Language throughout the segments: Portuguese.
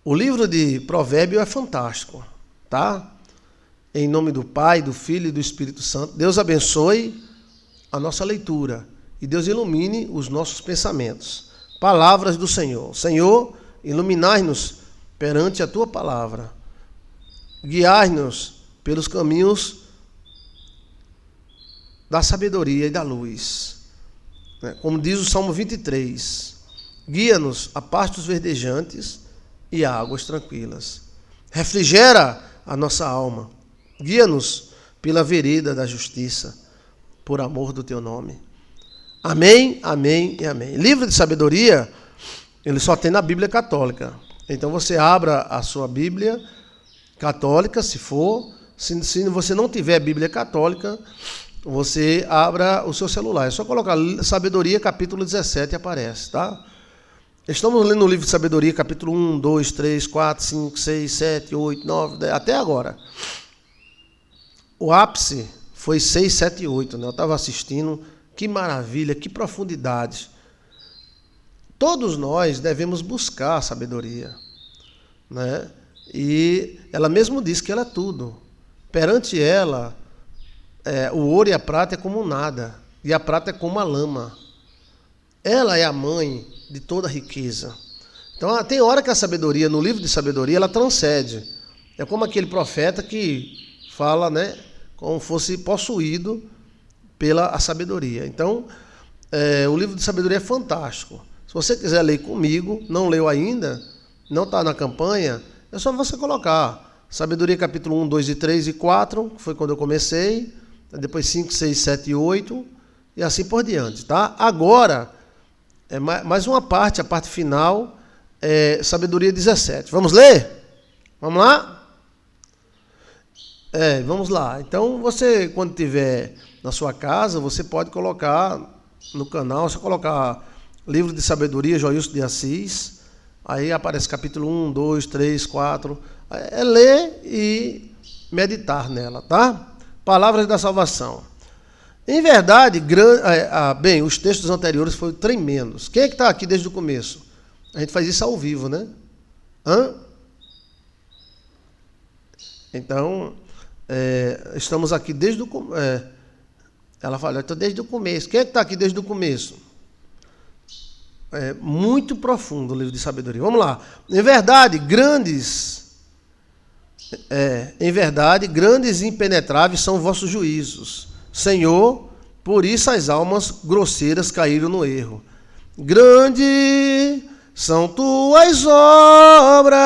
O livro de Provérbios é fantástico, tá? Em nome do Pai, do Filho e do Espírito Santo, Deus abençoe a nossa leitura e Deus ilumine os nossos pensamentos. Palavras do Senhor. Senhor, iluminai-nos perante a tua palavra. Guiai-nos pelos caminhos da sabedoria e da luz. Como diz o Salmo 23, guia-nos a pastos verdejantes e a águas tranquilas. Refrigera a nossa alma. Guia-nos pela vereda da justiça, por amor do teu nome. Amém, amém e amém. Livro de sabedoria, ele só tem na Bíblia católica. Então você abra a sua Bíblia católica, se for. Se você não tiver Bíblia católica, você abra o seu celular. É só colocar Sabedoria, capítulo 17, aparece, tá? Estamos lendo o livro de Sabedoria, capítulo 1, 2, 3, 4, 5, 6, 7, 8, 9, 10, até agora. O ápice foi 6, 7 e 8, né? Eu estava assistindo, que maravilha, que profundidade. Todos nós devemos buscar a sabedoria, né? E ela mesmo diz que ela é tudo. Perante ela, o ouro e a prata é como nada, e a prata é como a lama. Ela é a mãe de toda a riqueza. Então, tem hora que a sabedoria, no livro de sabedoria, ela transcende. É como aquele profeta que fala, né, como fosse possuído pela sabedoria. Então, o livro de sabedoria é fantástico. Se você quiser ler comigo, não leu ainda, não está na campanha, é só você colocar Sabedoria capítulo 1, 2 e 3 e 4, que foi quando eu comecei, depois 5, 6, 7 e 8, e assim por diante, tá? Agora, mais uma parte, a parte final, Sabedoria 17. Vamos ler? Vamos lá? Vamos lá. Então, você, quando tiver na sua casa, você pode colocar no canal, você colocar Livro de Sabedoria, Joilson de Assis, aí aparece capítulo 1, 2, 3, 4, ler e meditar nela, tá? Palavras da salvação. Em verdade, bem, os textos anteriores foram tremendos. Quem é que está aqui desde o começo? A gente faz isso ao vivo, né? Então, estamos aqui desde o começo. Ela fala, eu estou desde o começo. Quem é que está aqui desde o começo? Muito profundo o livro de sabedoria. Vamos lá. Em verdade, grandes e impenetráveis são vossos juízos, Senhor, por isso as almas grosseiras caíram no erro. Grande são tuas obras,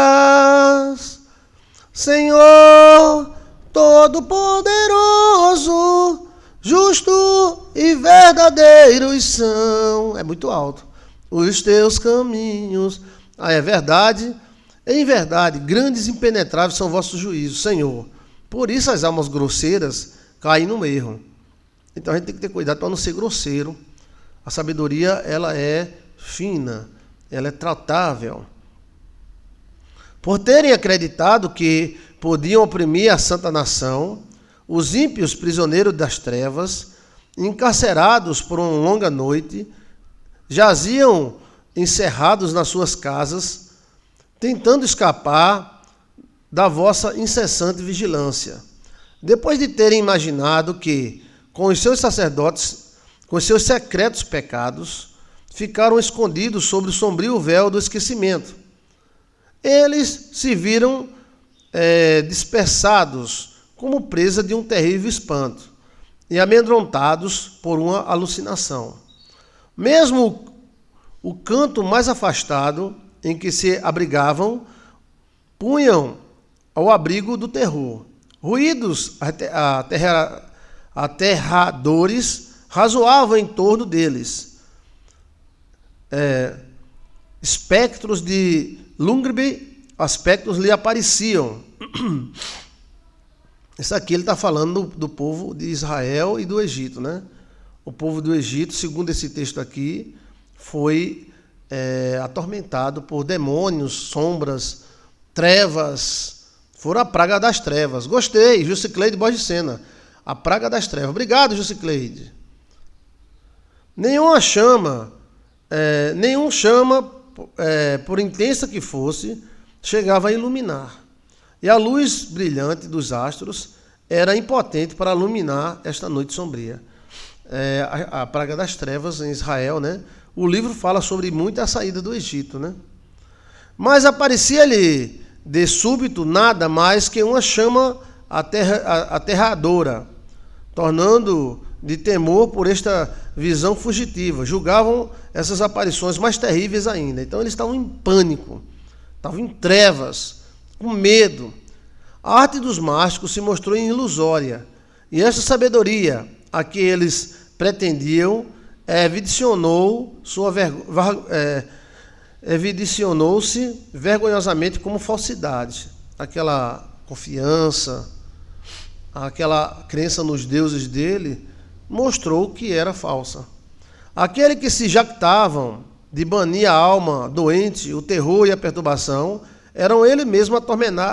Senhor, Todo-Poderoso, justo e verdadeiros são. É muito alto. Os teus caminhos. É verdade. Em verdade, grandes e impenetráveis são vossos juízos, Senhor. Por isso as almas grosseiras caem no erro. Então a gente tem que ter cuidado para não ser grosseiro. A sabedoria, ela é fina, ela é tratável. Por terem acreditado que podiam oprimir a santa nação, os ímpios prisioneiros das trevas, encarcerados por uma longa noite, jaziam encerrados nas suas casas, tentando escapar da vossa incessante vigilância. Depois de terem imaginado que, com os seus sacerdotes, com os seus secretos pecados, ficaram escondidos sob o sombrio véu do esquecimento, eles se viram dispersados como presa de um terrível espanto e amedrontados por uma alucinação. Mesmo o canto mais afastado em que se abrigavam, punham ao abrigo do terror. Ruídos aterradores razoavam em torno deles. Espectros de lúgubre aspectos lhe apareciam. Isso aqui ele está falando do povo de Israel e do Egito, né? O povo do Egito, segundo esse texto aqui, foi atormentado por demônios, sombras, trevas. Foram a praga das trevas. Gostei, Jusicleide Borges de Sena. A praga das trevas. Obrigado, Jusicleide. Nenhum chama, por intensa que fosse, chegava a iluminar. E a luz brilhante dos astros era impotente para iluminar esta noite sombria. A praga das trevas em Israel, né? O livro fala sobre muito a saída do Egito, né? Mas aparecia-lhe de súbito nada mais que uma chama aterradora, tornando de temor por esta visão fugitiva. Julgavam essas aparições mais terríveis ainda. Então eles estavam em pânico, estavam em trevas, com medo. A arte dos mágicos se mostrou ilusória, e esta sabedoria a que eles pretendiam evidenciou-se vergonhosamente como falsidade. Aquela confiança, aquela crença nos deuses dele, mostrou que era falsa. Aquele que se jactavam de banir a alma doente, o terror e a perturbação, eram eles mesmos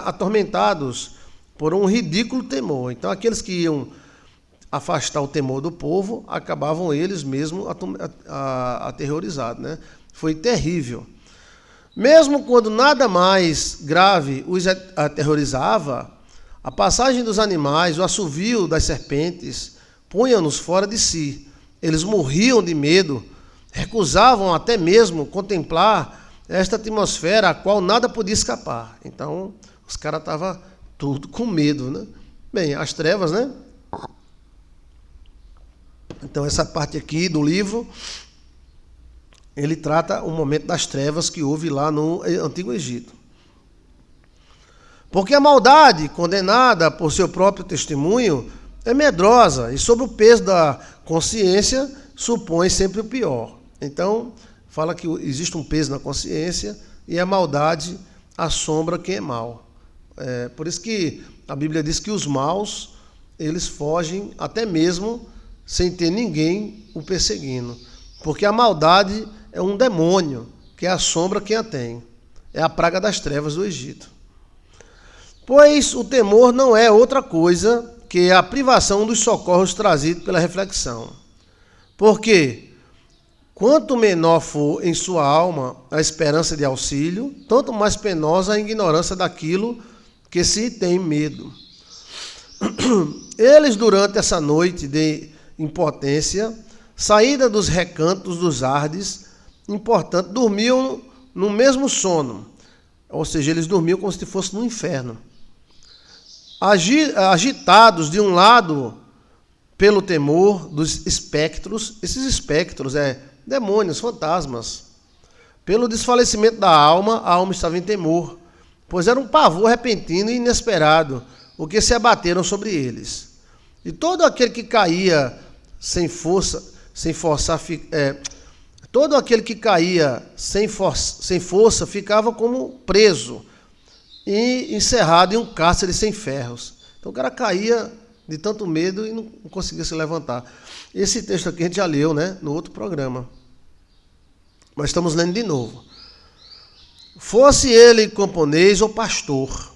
atormentados por um ridículo temor. Então, aqueles que iam afastar o temor do povo, acabavam eles mesmos aterrorizados, né? Foi terrível. Mesmo quando nada mais grave os aterrorizava, a passagem dos animais, o assovio das serpentes, punha-nos fora de si. Eles morriam de medo, recusavam até mesmo contemplar esta atmosfera a qual nada podia escapar. Então, os caras estavam tudo com medo, né? Bem, as trevas, né? Então, essa parte aqui do livro, ele trata o momento das trevas que houve lá no Antigo Egito. Porque a maldade, condenada por seu próprio testemunho, é medrosa e, sob o peso da consciência, supõe sempre o pior. Então, fala que existe um peso na consciência e a maldade assombra quem é mau. Por isso que a Bíblia diz que os maus, eles fogem até mesmo sem ter ninguém o perseguindo. Porque a maldade é um demônio que assombra quem a tem. É a praga das trevas do Egito. Pois o temor não é outra coisa que a privação dos socorros trazidos pela reflexão. Porque quanto menor for em sua alma a esperança de auxílio, tanto mais penosa a ignorância daquilo que se tem medo. Eles, durante essa noite de impotência, saída dos recantos dos ardes, importante, dormiam no mesmo sono, ou seja, eles dormiam como se fosse no inferno. Agitados de um lado pelo temor dos espectros, esses espectros demônios, fantasmas. Pelo desfalecimento da alma, a alma estava em temor, pois era um pavor repentino e inesperado, o que se abateram sobre eles. E todo aquele que caía sem força ficava como preso e encerrado em um cárcere sem ferros. Então o cara caía de tanto medo e não conseguia se levantar. Esse texto aqui a gente já leu, né, no outro programa. Mas estamos lendo de novo. Fosse ele camponês ou pastor,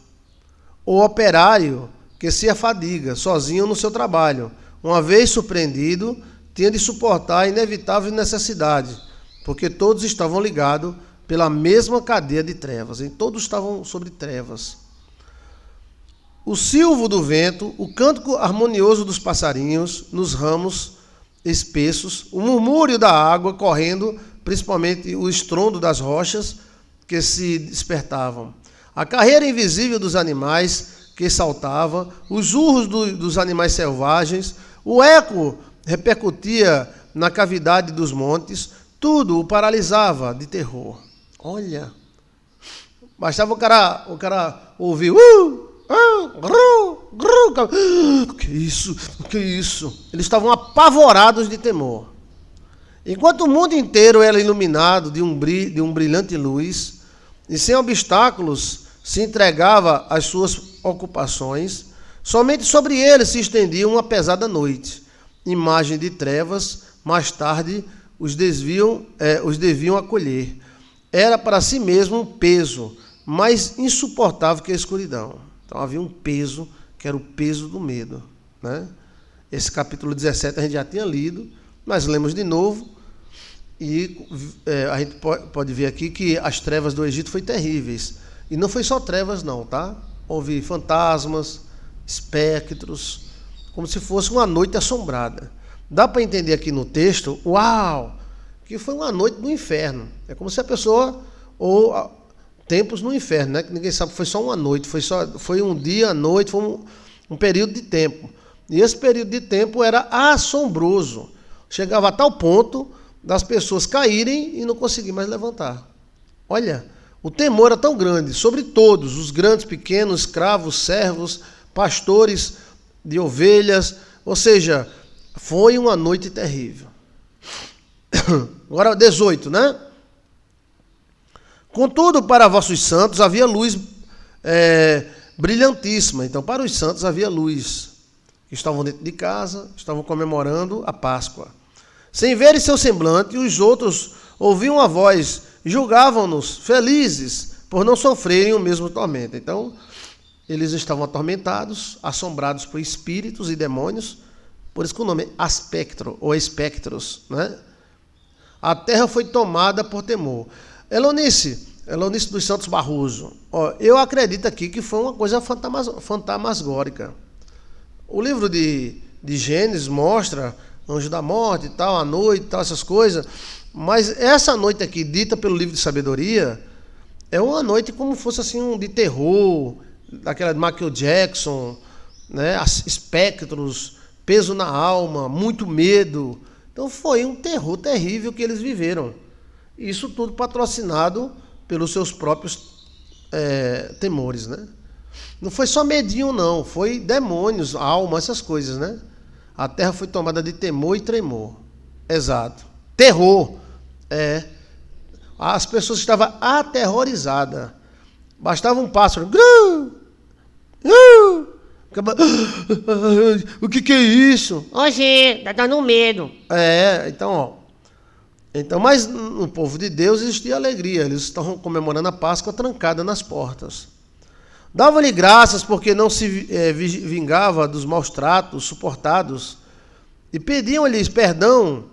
ou operário que se afadiga sozinho no seu trabalho, uma vez surpreendido, tinha de suportar a inevitável necessidade, porque todos estavam ligados pela mesma cadeia de trevas, e todos estavam sobre trevas. O silvo do vento, o cântico harmonioso dos passarinhos nos ramos espessos, o murmúrio da água correndo, principalmente o estrondo das rochas que se despertavam, a carreira invisível dos animais que saltava, os urros dos animais selvagens, o eco repercutia na cavidade dos montes, tudo o paralisava de terror. Olha, bastava o cara ouvir, que isso? Eles estavam apavorados de temor. Enquanto o mundo inteiro era iluminado de um brilhante luz, e sem obstáculos se entregava às suas ocupações, somente sobre eles se estendia uma pesada noite, imagem de trevas, mais tarde os deviam acolher. Era para si mesmo um peso mais insuportável que a escuridão. Então havia um peso, que era o peso do medo, né? Esse capítulo 17 a gente já tinha lido, mas lemos de novo, e a gente pode ver aqui que as trevas do Egito foram terríveis. E não foi só trevas não, tá? Houve fantasmas, espectros, como se fosse uma noite assombrada. Dá para entender aqui no texto, uau, que foi uma noite no inferno. É como se a pessoa, ou tempos no inferno, né? Que ninguém sabe, foi só uma noite, foi um dia, a noite, foi um período de tempo. E esse período de tempo era assombroso. Chegava a tal ponto das pessoas caírem e não conseguir mais levantar. Olha, o temor era tão grande sobre todos, os grandes, pequenos, escravos, servos, pastores de ovelhas, ou seja, foi uma noite terrível. Agora 18, né? Contudo, para vossos santos havia luz brilhantíssima. Então, para os santos havia luz. Estavam dentro de casa, estavam comemorando a Páscoa. Sem verem seu semblante, os outros ouviam a voz, julgavam-nos felizes por não sofrerem o mesmo tormento. Então, eles estavam atormentados, assombrados por espíritos e demônios, por isso que o nome é aspectro, ou espectros, né? A terra foi tomada por temor. Elonice dos Santos Barroso, eu acredito aqui que foi uma coisa fantasmagórica. O livro de Gênesis mostra anjo da morte e tal, a noite e tal, essas coisas, mas essa noite aqui, dita pelo livro de sabedoria, é uma noite como fosse assim de terror, daquela de Michael Jackson, né? Espectros, peso na alma, muito medo. Então foi um terror terrível que eles viveram. Isso tudo patrocinado pelos seus próprios temores, né? Não foi só medinho, não. Foi demônios, alma, essas coisas, né? A terra foi tomada de temor e tremor. Exato. Terror. As pessoas estavam aterrorizadas. Bastava um pássaro. O que é isso? Oxê, tá dando medo. Então, mas no povo de Deus existia alegria. Eles estavam comemorando a Páscoa trancada nas portas. Dava-lhe graças porque não se vingava dos maus tratos suportados e pediam-lhes perdão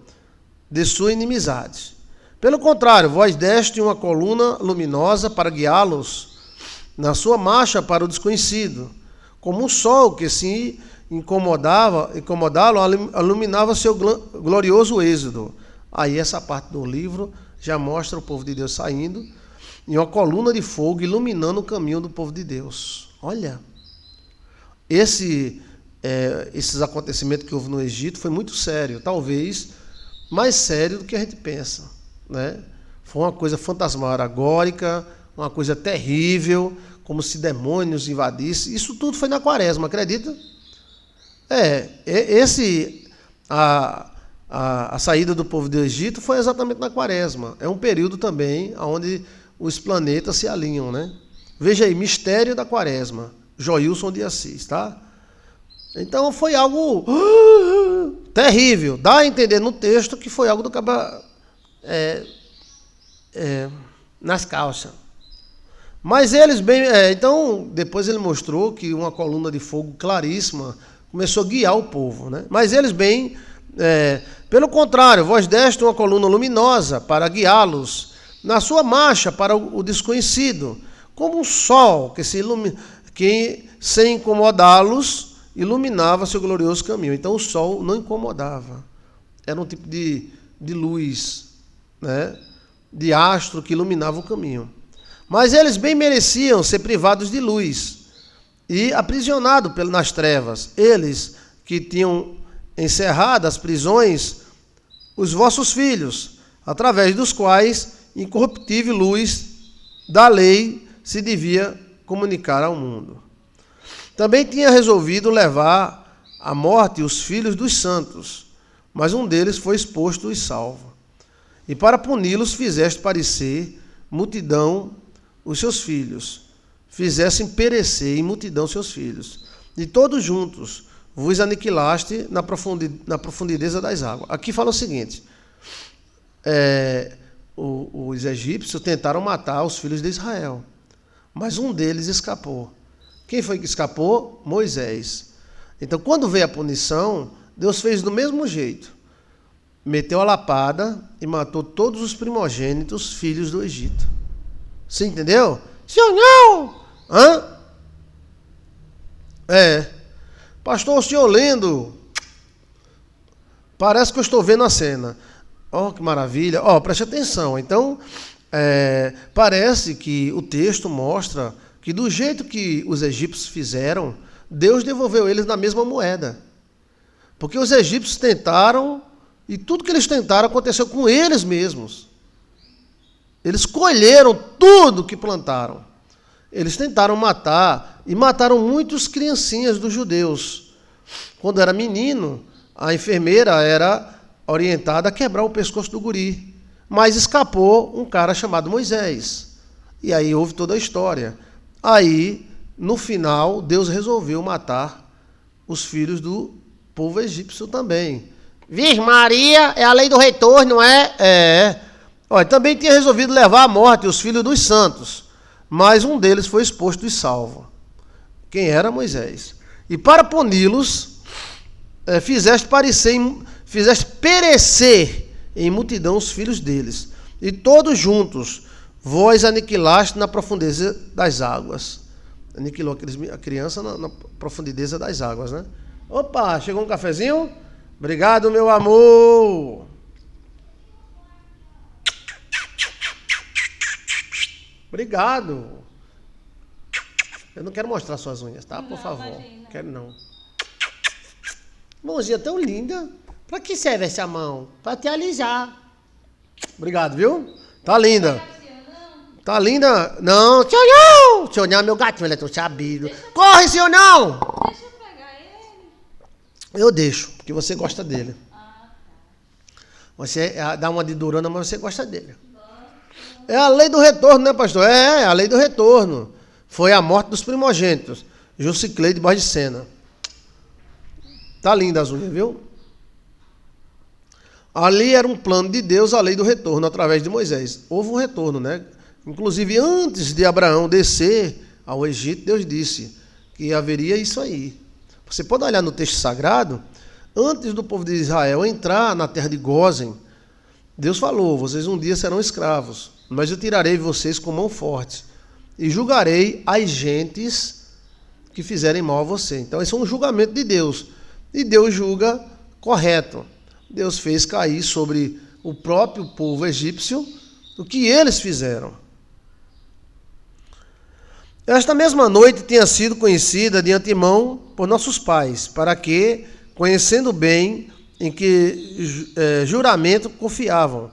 de sua inimizade. Pelo contrário, vós deste uma coluna luminosa para guiá-los na sua marcha para o desconhecido, como um sol que se incomodá-lo iluminava seu glorioso êxodo. Aí essa parte do livro já mostra o povo de Deus saindo em uma coluna de fogo iluminando o caminho do povo de Deus. Olha, esses acontecimentos que houve no Egito foi muito sério, talvez mais sério do que a gente pensa, né? Foi uma coisa fantasmagórica, uma coisa terrível, como se demônios invadissem. Isso tudo foi na Quaresma, acredita? A saída do povo do Egito foi exatamente na Quaresma. É um período também onde os planetas se alinham, né? Veja aí, mistério da Quaresma, Joilson de Assis, tá? Então foi algo terrível. Dá a entender no texto que foi algo do caba nas calças. Mas eles então depois ele mostrou que uma coluna de fogo claríssima começou a guiar o povo, né? Mas eles pelo contrário, vós deste uma coluna luminosa para guiá-los na sua marcha para o desconhecido, como um sol que sem incomodá-los iluminava seu glorioso caminho. Então o sol não incomodava. Era um tipo de luz, né? De astro que iluminava o caminho. Mas eles bem mereciam ser privados de luz e aprisionados nas trevas. Eles que tinham encerrado as prisões, os vossos filhos, através dos quais incorruptível luz da lei se devia comunicar ao mundo. Também tinha resolvido levar à morte os filhos dos santos, mas um deles foi exposto e salvo. E para puni-los fizeste parecer multidão os seus filhos, fizessem perecer em multidão seus filhos, e todos juntos vos aniquilaste na profundidade das águas. Aqui fala o seguinte, os egípcios tentaram matar os filhos de Israel, mas um deles escapou. Quem foi que escapou? Moisés. Então, quando veio a punição, Deus fez do mesmo jeito. Meteu a lapada e matou todos os primogênitos filhos do Egito. Você entendeu? Senhor não! Hã? Pastor, o senhor lendo, parece que eu estou vendo a cena. Ó, que maravilha. Ó, preste atenção. Então, parece que o texto mostra que do jeito que os egípcios fizeram, Deus devolveu eles na mesma moeda. Porque os egípcios tentaram, e tudo que eles tentaram aconteceu com eles mesmos. Eles colheram tudo que plantaram. Eles tentaram matar, e mataram muitos criancinhas dos judeus. Quando era menino, a enfermeira era orientada a quebrar o pescoço do guri. Mas escapou um cara chamado Moisés. E aí houve toda a história. Aí, no final, Deus resolveu matar os filhos do povo egípcio também. Virgem Maria é a lei do retorno, não é? Olha, também tinha resolvido levar à morte os filhos dos santos, mas um deles foi exposto e salvo. Quem era? Moisés. E para puni-los, fizeste perecer em multidão os filhos deles, e todos juntos vós aniquilaste na profundeza das águas. Aniquilou a criança na profundeza das águas, né? Opa, chegou um cafezinho? Obrigado, meu amor. Obrigado. Eu não quero mostrar suas unhas, tá? Por favor. Imagina. Quero não. Mãozinha tão linda. Pra que serve essa mão? Pra te alisar. Obrigado, viu? Tá linda. Tá linda? Não, senhor não! Senhor não é meu gatinho, ele é tão sabido. Corre, senhor não! Deixa eu pegar ele. Eu deixo, porque você gosta dele. Você dá uma de durona, mas você gosta dele. É a lei do retorno, né, pastor? É a lei do retorno. Foi a morte dos primogênitos. Juciclei de Bardicena. Tá linda as unhas, viu? Ali era um plano de Deus, a lei do retorno, através de Moisés. Houve um retorno, né? Inclusive, antes de Abraão descer ao Egito, Deus disse que haveria isso aí. Você pode olhar no texto sagrado, antes do povo de Israel entrar na terra de Gósen, Deus falou, vocês um dia serão escravos, mas eu tirarei vocês com mão forte e julgarei as gentes que fizerem mal a você. Então, esse é um julgamento de Deus. E Deus julga correto. Deus fez cair sobre o próprio povo egípcio o que eles fizeram. Esta mesma noite tinha sido conhecida de antemão por nossos pais, para que, conhecendo bem em que juramento confiavam,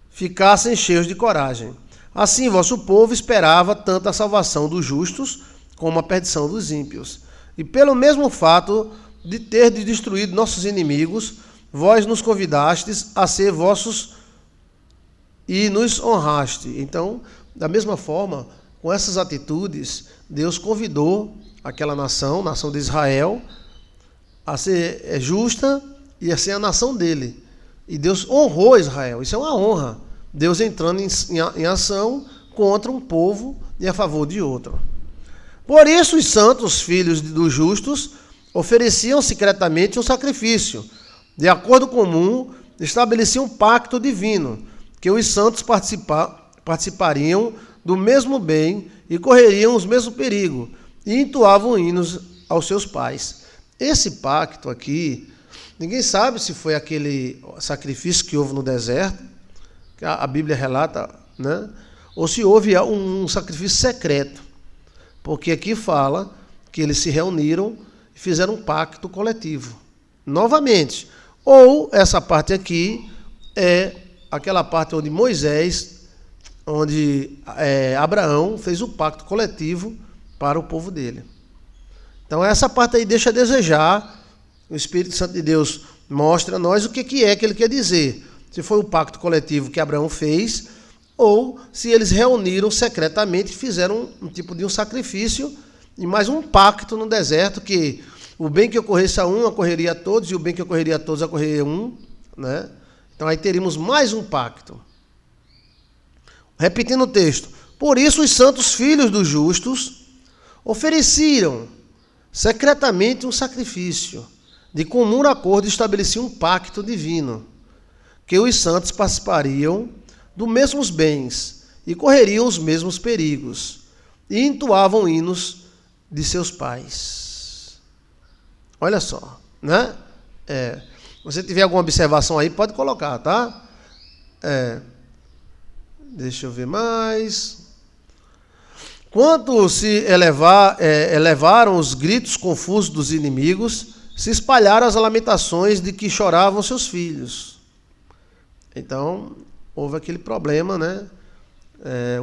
ficassem cheios de coragem. Assim, vosso povo esperava tanto a salvação dos justos como a perdição dos ímpios. E pelo mesmo fato de ter destruído nossos inimigos, vós nos convidastes a ser vossos e nos honraste. Então, da mesma forma, com essas atitudes, Deus convidou aquela nação de Israel, a ser justa e a ser a nação dele. E Deus honrou Israel. Isso é uma honra. Deus entrando em ação contra um povo e a favor de outro. Por isso, os santos filhos dos justos ofereciam secretamente um sacrifício. De acordo comum, estabeleciam um pacto divino, que os santos participariam do mesmo bem e correriam os mesmos perigos, e entoavam hinos aos seus pais. Esse pacto aqui, ninguém sabe se foi aquele sacrifício que houve no deserto, que a Bíblia relata, né? Ou se houve um sacrifício secreto, porque aqui fala que eles se reuniram e fizeram um pacto coletivo. Novamente, ou essa parte aqui é aquela parte onde Abraão fez o pacto coletivo para o povo dele. Então essa parte aí deixa a desejar. O Espírito Santo de Deus mostra a nós o que é que ele quer dizer. Se foi o pacto coletivo que Abraão fez, ou se eles reuniram secretamente e fizeram um tipo de um sacrifício e mais um pacto no deserto, que o bem que ocorresse a um ocorreria a todos, e o bem que ocorreria a todos ocorreria a um, né? Então aí teríamos mais um pacto. Repetindo o texto. Por isso os santos filhos dos justos ofereciam secretamente um sacrifício. De comum acordo estabeleciam um pacto divino, que os santos participariam dos mesmos bens e correriam os mesmos perigos. e entoavam hinos de seus pais. Olha só, né? Se você tiver alguma observação aí, pode colocar, tá? Deixa eu ver mais. Quando se elevaram os gritos confusos dos inimigos, se espalharam as lamentações de que choravam seus filhos. Então, houve aquele problema, né?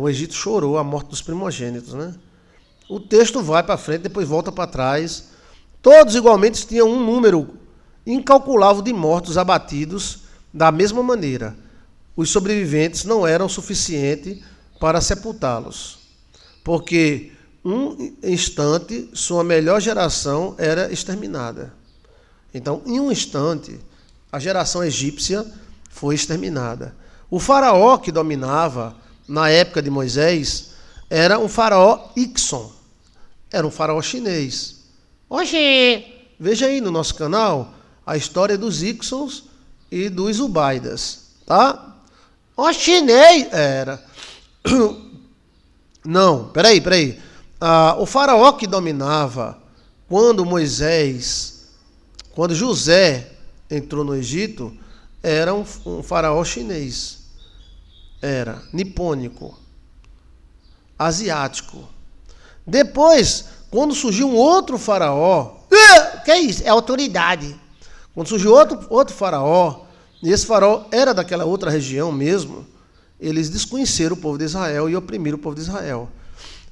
O Egito chorou a morte dos primogênitos, né? O texto vai para frente, depois volta para trás. Todos igualmente tinham um número incalculável de mortos abatidos da mesma maneira. Os sobreviventes não eram suficientes para sepultá-los, porque um instante sua melhor geração era exterminada. Então, em um instante, a geração egípcia foi exterminada. O faraó que dominava na época de Moisés era um faraó Ickson, era um faraó chinês. Oxê! Veja aí no nosso canal a história dos Icksons e dos Ubaidas, tá? O chinês! Era. Não, peraí. O faraó que dominava quando José entrou no Egito, era um faraó chinês. Era nipônico, asiático. Depois, quando surgiu um outro faraó, Que é isso? É autoridade. quando surgiu outro faraó, e esse faraó era daquela outra região mesmo, eles desconheceram o povo de Israel e oprimiram o povo de Israel.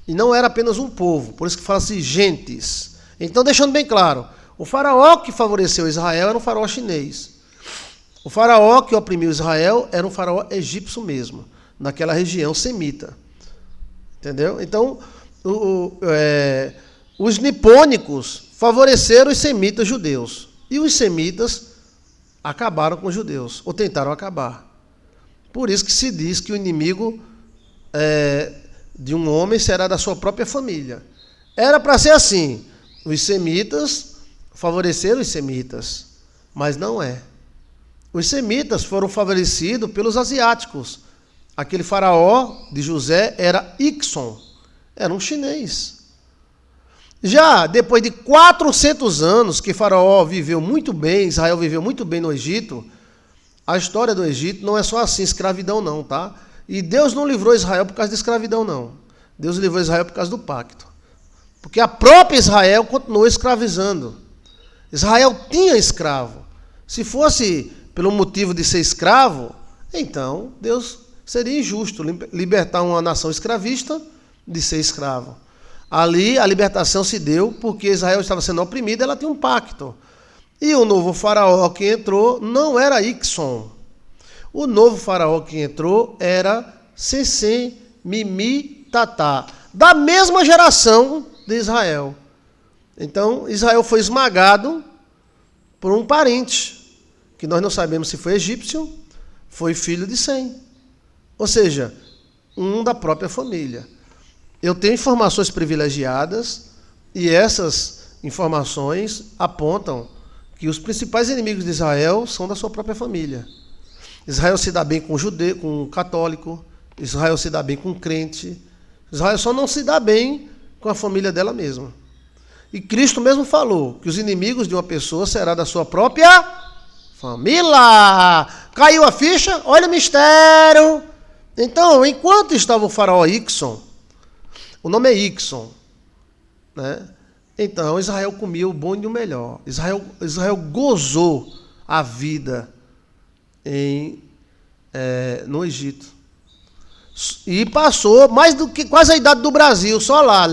E não era apenas um povo, por isso que fala-se gentes. Então, deixando bem claro, o faraó que favoreceu Israel era um faraó chinês. O faraó que oprimiu Israel era um faraó egípcio mesmo, naquela região semita. Entendeu? Então, os nipônicos favoreceram os semitas judeus. E os semitas acabaram com os judeus, ou tentaram acabar. Por isso que se diz que o inimigo de um homem será da sua própria família. Era para ser assim. Os semitas favoreceram os semitas, mas não é. Os semitas foram favorecidos pelos asiáticos. Aquele faraó de José era Ickson, era um chinês. Já depois de 400 anos que Faraó viveu muito bem, Israel viveu muito bem no Egito, a história do Egito não é só assim, escravidão não, tá? E Deus não livrou Israel por causa de escravidão não. Deus livrou Israel por causa do pacto. Porque a própria Israel continuou escravizando. Israel tinha escravo. Se fosse pelo motivo de ser escravo, então Deus seria injusto libertar uma nação escravista de ser escravo. Ali a libertação se deu porque Israel estava sendo oprimida, ela tinha um pacto. E o novo faraó que entrou não era Ickson. O novo faraó que entrou era Sensem Mimi Tatá, da mesma geração de Israel. Então Israel foi esmagado por um parente, que nós não sabemos se foi egípcio, foi filho de Sem. Ou seja, um da própria família. Eu tenho informações privilegiadas e essas informações apontam que os principais inimigos de Israel são da sua própria família. Israel se dá bem com judeu, com católico, Israel se dá bem com crente, Israel só não se dá bem com a família dela mesma. E Cristo mesmo falou que os inimigos de uma pessoa será da sua própria família. Caiu a ficha? Olha o mistério. Então, enquanto estava o faraó Ickson, o nome é Ickson, né? Então Israel comia o bom e o melhor. Israel gozou a vida no Egito. E passou mais do que quase a idade do Brasil, só lá.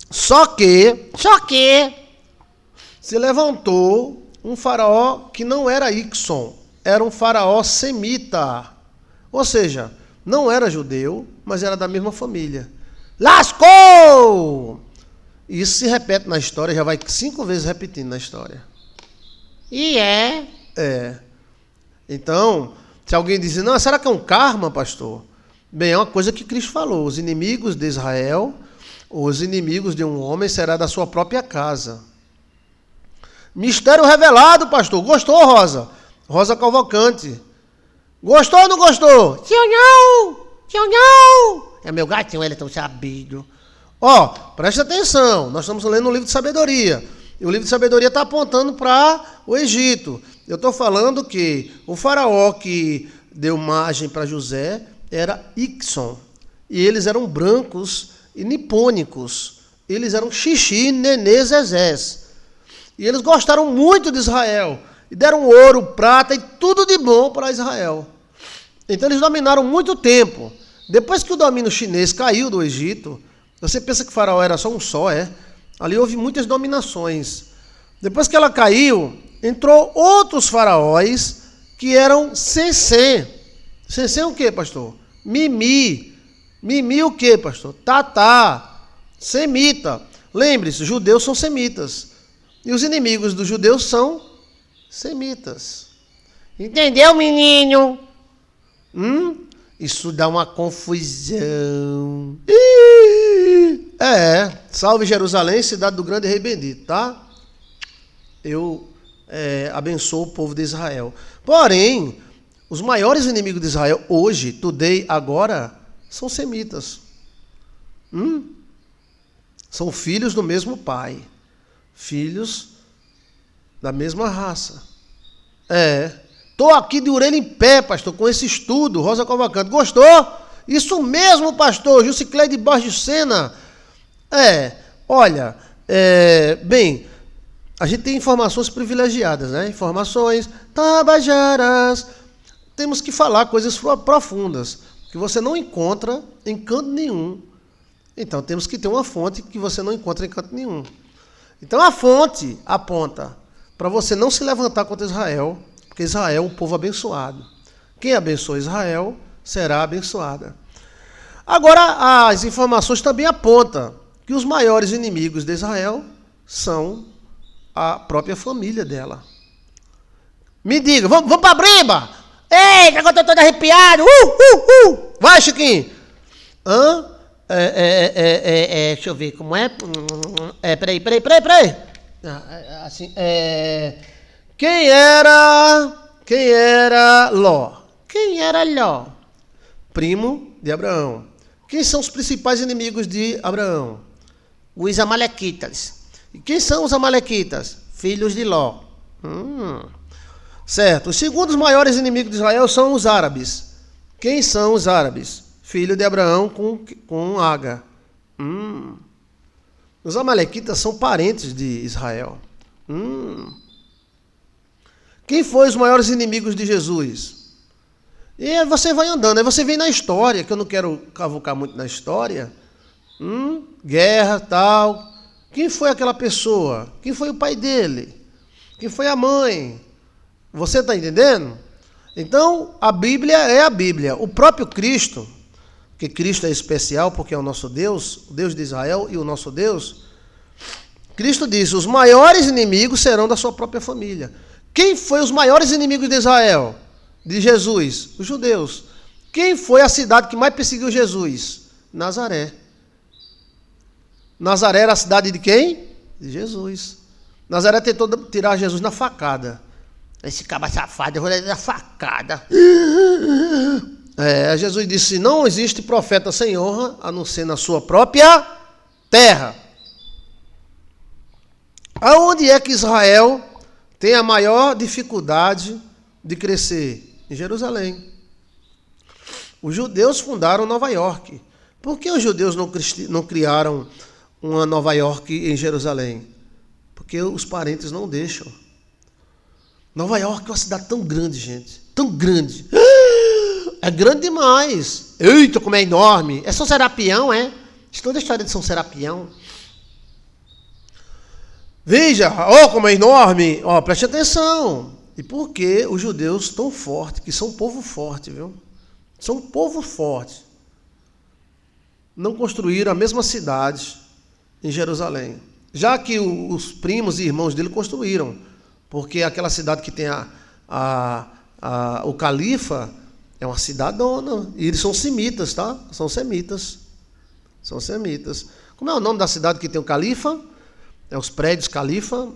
Só que se levantou um faraó que não era Ickson, era um faraó semita. Ou seja, não era judeu, mas era da mesma família. Lascou! Isso se repete na história, já vai 5 vezes repetindo na história. E é. Então, se alguém diz, não, será que é um karma, pastor? Bem, é uma coisa que Cristo falou. Os inimigos de Israel, os inimigos de um homem, será da sua própria casa. Mistério revelado, pastor. Gostou, Rosa? Rosa Cavalcante. Gostou ou não gostou? Sim ou não? Sim ou não? É meu gatinho, ele é tão sabido. Ó, preste atenção, nós estamos lendo o livro de sabedoria. E o livro de sabedoria está apontando para o Egito. Eu estou falando que o faraó que deu margem para José era Ixon. E eles eram brancos e nipônicos. Eles eram xixi, nenê, zezés. E eles gostaram muito de Israel. E deram ouro, prata e tudo de bom para Israel. Então eles dominaram muito tempo. Depois que o domínio chinês caiu do Egito, você pensa que o faraó era só um só, é? Ali houve muitas dominações. Depois que ela caiu, entrou outros faraós que eram Sensê. Sensê é o quê, pastor? Mimi. Mimi o quê, pastor? Tatá. Semita. Lembre-se, judeus são semitas. E os inimigos dos judeus são semitas. Entendeu, menino? Isso dá uma confusão. Salve Jerusalém, cidade do grande rei bendito, tá? Eu abençoo o povo de Israel. Porém, os maiores inimigos de Israel hoje, today, agora, são semitas. São filhos do mesmo pai. Filhos da mesma raça. Estou aqui de orelha em pé, pastor, com esse estudo, Rosa Cavalcante. Gostou? Isso mesmo, pastor, Jucicleide Borges de Sena. Olha, bem, a gente tem informações privilegiadas, né? Informações, tabajaras. Temos que falar coisas profundas, que você não encontra em canto nenhum. Então, temos que ter uma fonte que você não encontra em canto nenhum. Então, a fonte aponta para você não se levantar contra Israel, porque Israel é um povo abençoado. Quem abençoa Israel será abençoada. Agora, as informações também apontam que os maiores inimigos de Israel são a própria família dela. Me diga, vamos para a briba? Eita, agora eu tô todo arrepiado. Vai, Chiquinho. Deixa eu ver como é. Peraí. Assim, Quem era Ló? Quem era Ló? Primo de Abraão. Quem são os principais inimigos de Abraão? Os amalequitas. E quem são os amalequitas? Filhos de Ló. Certo. Os segundos maiores inimigos de Israel são os árabes. Quem são os árabes? Filho de Abraão com Agar. Os amalequitas são parentes de Israel. Quem foi os maiores inimigos de Jesus? E aí você vai andando, aí você vem na história, que eu não quero cavucar muito na história. Guerra, tal. Quem foi aquela pessoa? Quem foi o pai dele? Quem foi a mãe? Você está entendendo? Então, a Bíblia é a Bíblia. O próprio Cristo, que Cristo é especial porque é o nosso Deus, o Deus de Israel e o nosso Deus, Cristo disse, os maiores inimigos serão da sua própria família. Quem foi os maiores inimigos de Israel? De Jesus? Os judeus. Quem foi a cidade que mais perseguiu Jesus? Nazaré. Nazaré era a cidade de quem? De Jesus. Nazaré tentou tirar Jesus na facada. Esse cabra safado, eu vou dar facada. Jesus disse, não existe profeta sem honra, a não ser na sua própria terra. Aonde é que Israel tem a maior dificuldade de crescer? Em Jerusalém. Os judeus fundaram Nova York. Por que os judeus não criaram uma Nova York em Jerusalém? Porque os parentes não deixam. Nova York é uma cidade tão grande, gente. Tão grande. É grande demais. Eita, como é enorme. É São Serapião, é? Toda a história de São Serapião. Veja, como é enorme. Preste atenção. E por que os judeus tão fortes, que são um povo forte, viu? São um povo forte. Não construíram a mesma cidade em Jerusalém. Já que os primos e irmãos dele construíram. Porque aquela cidade que tem o califa é uma cidadona. E eles são semitas, tá? São semitas. São semitas. Como é o nome da cidade que tem o califa? Os prédios califa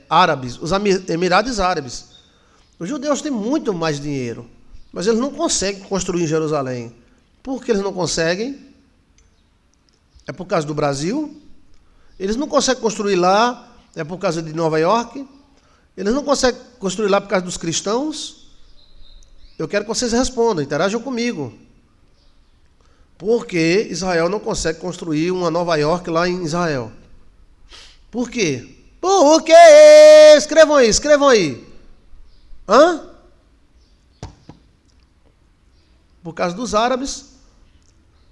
árabes, os Emirados Árabes. Os judeus têm muito mais dinheiro. Mas eles não conseguem construir em Jerusalém. Por que eles não conseguem? É por causa do Brasil? Eles não conseguem construir lá, é por causa de Nova York? Eles não conseguem construir lá por causa dos cristãos? Eu quero que vocês respondam, interajam comigo. Por que Israel não consegue construir uma Nova York lá em Israel? Por quê? Por quê? Escrevam aí, escrevam aí. Hã? Por causa dos árabes?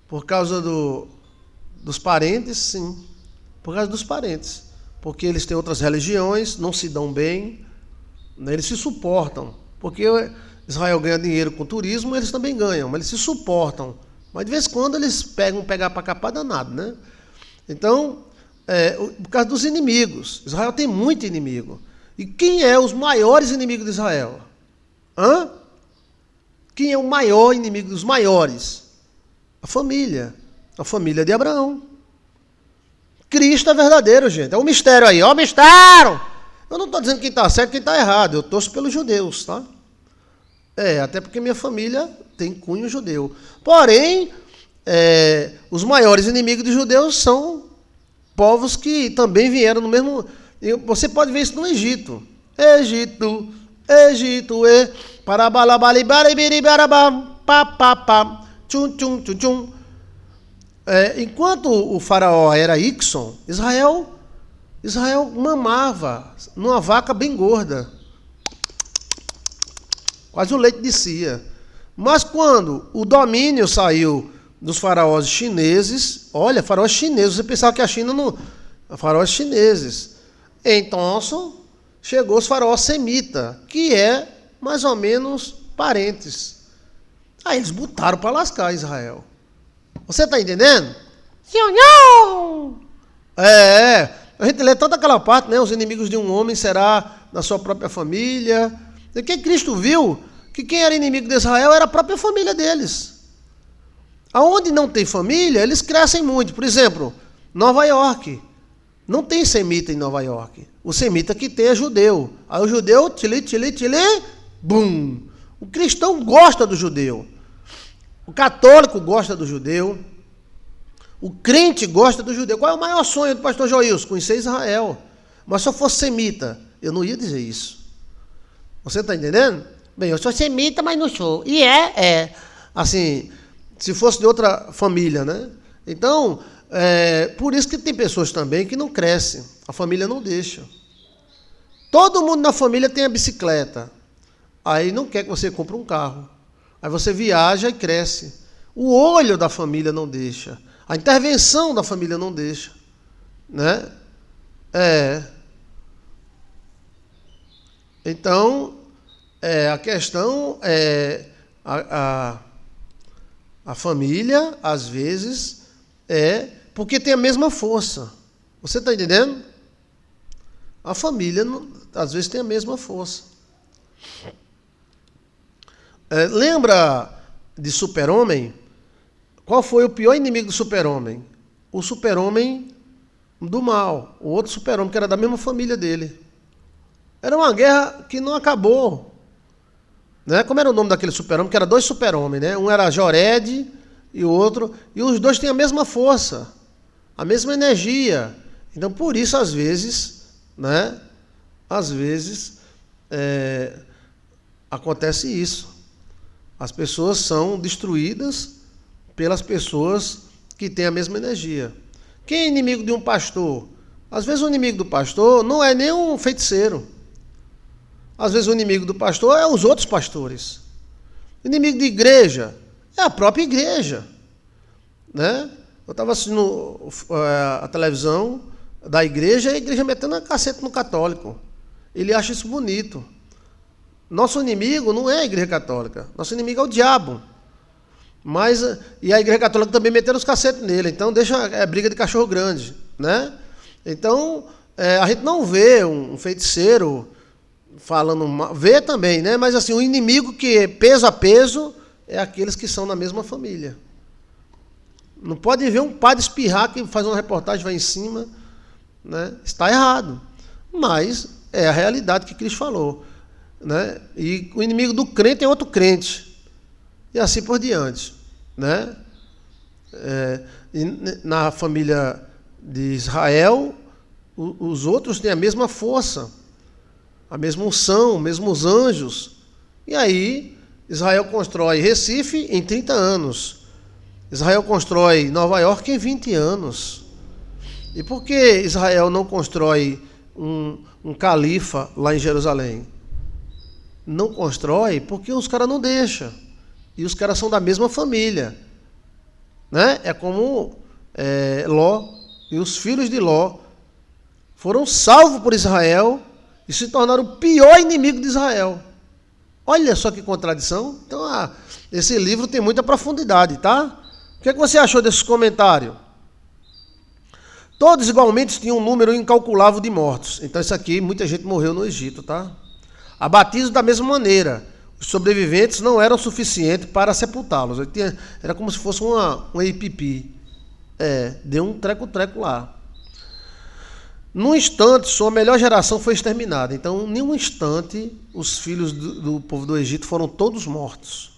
Por causa dos parentes? Sim. Por causa dos parentes. Porque eles têm outras religiões, não se dão bem, né? Eles se suportam. Porque Israel ganha dinheiro com turismo, eles também ganham, mas eles se suportam. Mas de vez em quando eles pegar para capar danado, né? Então, por causa dos inimigos. Israel tem muito inimigo. E quem é os maiores inimigos de Israel? Hã? Quem é o maior inimigo dos maiores? A família de Abraão. Cristo é verdadeiro, gente. É um mistério aí, ó, mistério! Eu não estou dizendo quem está certo e quem está errado, eu torço pelos judeus, tá? Até porque minha família tem cunho judeu. Porém, os maiores inimigos dos judeus são povos que também vieram no mesmo... Você pode ver isso no Egito. Egito, tchum, tchum, tchum, tchum. Enquanto o faraó era Ixon, Israel mamava numa vaca bem gorda. Quase o leite descia. Mas quando o domínio saiu dos faraós chineses, olha, faraós chineses, você pensava que a China não... Faraós chineses. Então, chegou os faraós semitas, que é mais ou menos parentes. Aí eles botaram para lascar Israel. Você está entendendo? Senhor! A gente lê toda aquela parte, né? Os inimigos de um homem será da sua própria família. E que Cristo viu que quem era inimigo de Israel era a própria família deles. Aonde não tem família, eles crescem muito. Por exemplo, Nova York. Não tem semita em Nova York. O semita que tem é judeu. Aí o judeu, tili, bum. O cristão gosta do judeu. O católico gosta do judeu. O crente gosta do judeu. Qual é o maior sonho do pastor Joilson? Conhecer Israel. Mas se eu fosse semita, eu não ia dizer isso. Você está entendendo? Bem, eu sou semita, mas não sou. E assim, se fosse de outra família, né? Então, por isso que tem pessoas também que não crescem. A família não deixa. Todo mundo na família tem a bicicleta. Aí não quer que você compre um carro. Aí você viaja e cresce. O olho da família não deixa. A intervenção da família não deixa. Né? Então, a questão é a família, às vezes, porque tem a mesma força. Você está entendendo? A família, às vezes, tem a mesma força. Lembra de Super-Homem? Qual foi o pior inimigo do Super-Homem? O Super-Homem do mal. O outro Super-Homem, que era da mesma família dele. Era uma guerra que não acabou. Né? Como era o nome daquele Super-Homem? Que era dois Super-Homens, né? Um era Jored e o outro. E os dois têm a mesma força, a mesma energia. Então, por isso, às vezes, né? Às vezes, acontece isso. As pessoas são destruídas pelas pessoas que têm a mesma energia. Quem é inimigo de um pastor? Às vezes o inimigo do pastor não é nem um feiticeiro. Às vezes o inimigo do pastor é os outros pastores. O inimigo de igreja é a própria igreja. Né? Eu estava assistindo a televisão da igreja e a igreja metendo a cacete no católico. Ele acha isso bonito. Nosso inimigo não é a igreja católica. Nosso inimigo é o diabo. E a igreja católica também meteram os cacetes nele. Então deixa briga de cachorro grande. Né? Então a gente não vê um feiticeiro falando mal. Vê também, né? Mas assim, o inimigo que é peso a peso é aqueles que são na mesma família. Não pode ver um padre espirrar que faz uma reportagem, vai em cima. Né? Está errado. Mas é a realidade que Cristo falou. Né? E o inimigo do crente é outro crente. e assim por diante, né? E na família de Israel, os outros têm a mesma força, a mesma unção, mesmos anjos. E aí, Israel constrói Recife em 30 anos. Israel constrói Nova York em 20 anos. E por que Israel não constrói um califa lá em Jerusalém? Não constrói porque os caras não deixam. E os caras são da mesma família. Né? É como Ló e os filhos de Ló foram salvos por Israel e se tornaram o pior inimigo de Israel. Olha só que contradição. Então, esse livro tem muita profundidade, tá? O que você achou desse comentário? Todos igualmente tinham um número incalculável de mortos. Então, isso aqui, muita gente morreu no Egito, tá? Abatidos da mesma maneira. Os sobreviventes não eram suficientes para sepultá-los. Era como se fosse uma EPP. Deu um treco-treco lá. Num instante, sua melhor geração foi exterminada. Então, em um instante, os filhos do povo do Egito foram todos mortos.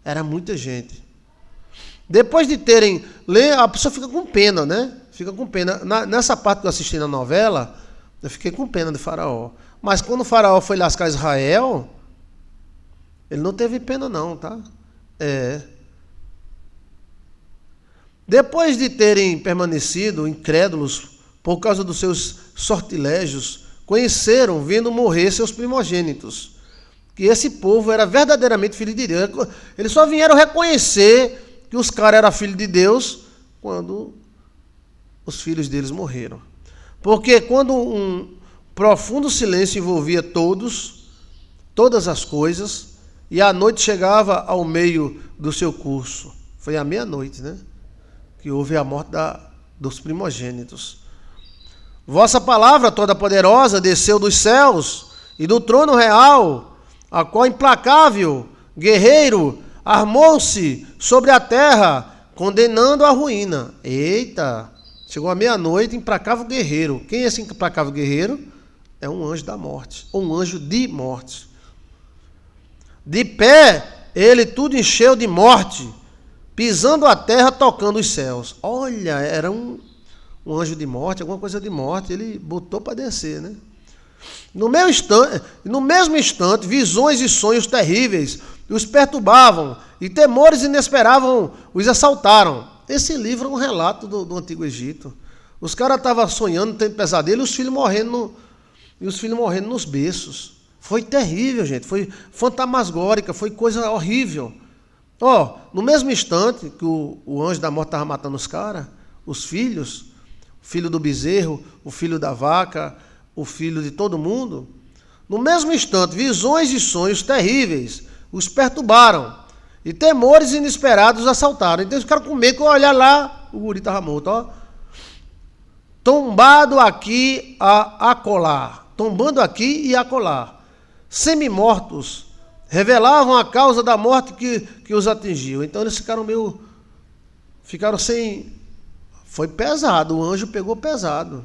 Era muita gente. Depois de terem... A pessoa fica com pena, né? Fica com pena. Nessa parte que eu assisti na novela, eu fiquei com pena de Faraó. Mas quando o Faraó foi lascar Israel, ele não teve pena não, tá? Depois de terem permanecido incrédulos por causa dos seus sortilégios, conheceram, vendo morrer seus primogênitos, que esse povo era verdadeiramente filho de Deus. Eles só vieram reconhecer que os caras eram filhos de Deus quando os filhos deles morreram. Porque quando um profundo silêncio envolvia todas as coisas, e a noite chegava ao meio do seu curso. Foi à meia-noite, né? Que houve a morte dos primogênitos. Vossa palavra toda poderosa desceu dos céus e do trono real, a qual implacável guerreiro armou-se sobre a terra, condenando a ruína. Eita! Chegou à meia-noite, implacável guerreiro. Quem é esse implacável guerreiro? É um anjo da morte, ou um anjo de morte. De pé, ele tudo encheu de morte, pisando a terra, tocando os céus. Olha, era um anjo de morte, alguma coisa de morte, ele botou para descer, né? No mesmo instante, visões e sonhos terríveis os perturbavam, e temores inesperados os assaltaram. Esse livro é um relato do Antigo Egito. Os caras estavam sonhando, tendo pesadelo, e os filhos morrendo nos berços. Foi terrível, gente. Foi fantasmagórica, foi coisa horrível. No mesmo instante que o anjo da morte estava matando os caras, os filhos, o filho do bezerro, o filho da vaca, o filho de todo mundo, no mesmo instante, visões e sonhos terríveis os perturbaram, e temores inesperados os assaltaram. Então eles ficaram com medo, quando olhar lá, o guri estava morto, tombado aqui a acolá, tombando aqui e acolá. Semi-mortos, revelavam a causa da morte que os atingiu. Então eles ficaram sem... Foi pesado, o anjo pegou pesado.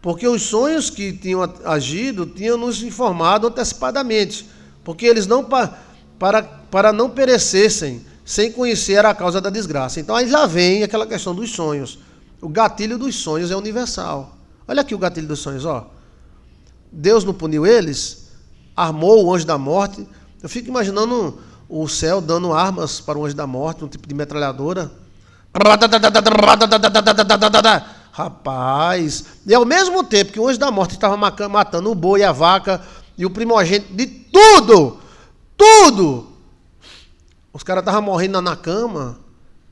Porque os sonhos que tinham agido tinham nos informado antecipadamente. Porque eles não, para não perecessem, sem conhecer a causa da desgraça. Então aí já vem aquela questão dos sonhos. O gatilho dos sonhos é universal. Olha aqui o gatilho dos sonhos, Deus não puniu eles, armou o anjo da morte. Eu fico imaginando o céu dando armas para o anjo da morte, um tipo de metralhadora. Rapaz, e ao mesmo tempo que o anjo da morte estava matando o boi, a vaca e o primogênito de tudo, os caras estavam morrendo na cama,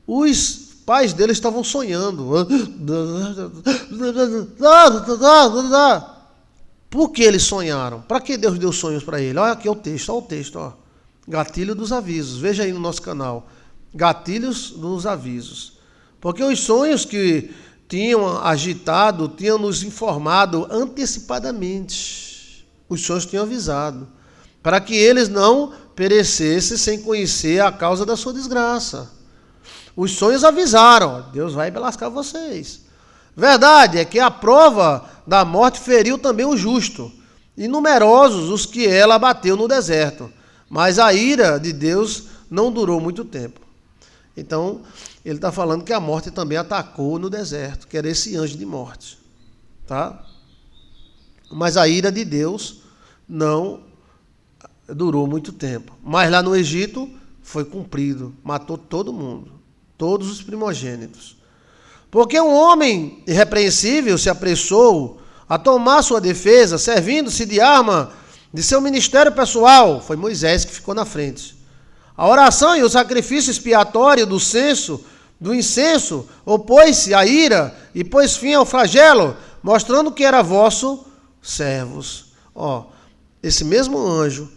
os pais deles estavam sonhando. Por que eles sonharam? Para que Deus deu sonhos para ele? Olha aqui o texto, Gatilho dos avisos. Veja aí no nosso canal. Gatilhos dos avisos. Porque os sonhos que tinham agitado, tinham nos informado antecipadamente. Os sonhos tinham avisado. Para que eles não perecessem sem conhecer a causa da sua desgraça. Os sonhos avisaram. Deus vai lascar vocês. Verdade é que a prova da morte feriu também o justo, e numerosos os que ela abateu no deserto. Mas a ira de Deus não durou muito tempo. Então, ele está falando que a morte também atacou no deserto, que era esse anjo de morte. Tá? Mas a ira de Deus não durou muito tempo. Mas lá no Egito foi cumprido, matou todo mundo, todos os primogênitos. Porque um homem irrepreensível se apressou a tomar sua defesa, servindo-se de arma de seu ministério pessoal. Foi Moisés que ficou na frente. A oração e o sacrifício expiatório do incenso, opôs-se à ira e pôs fim ao flagelo, mostrando que era vosso servos. Esse mesmo anjo,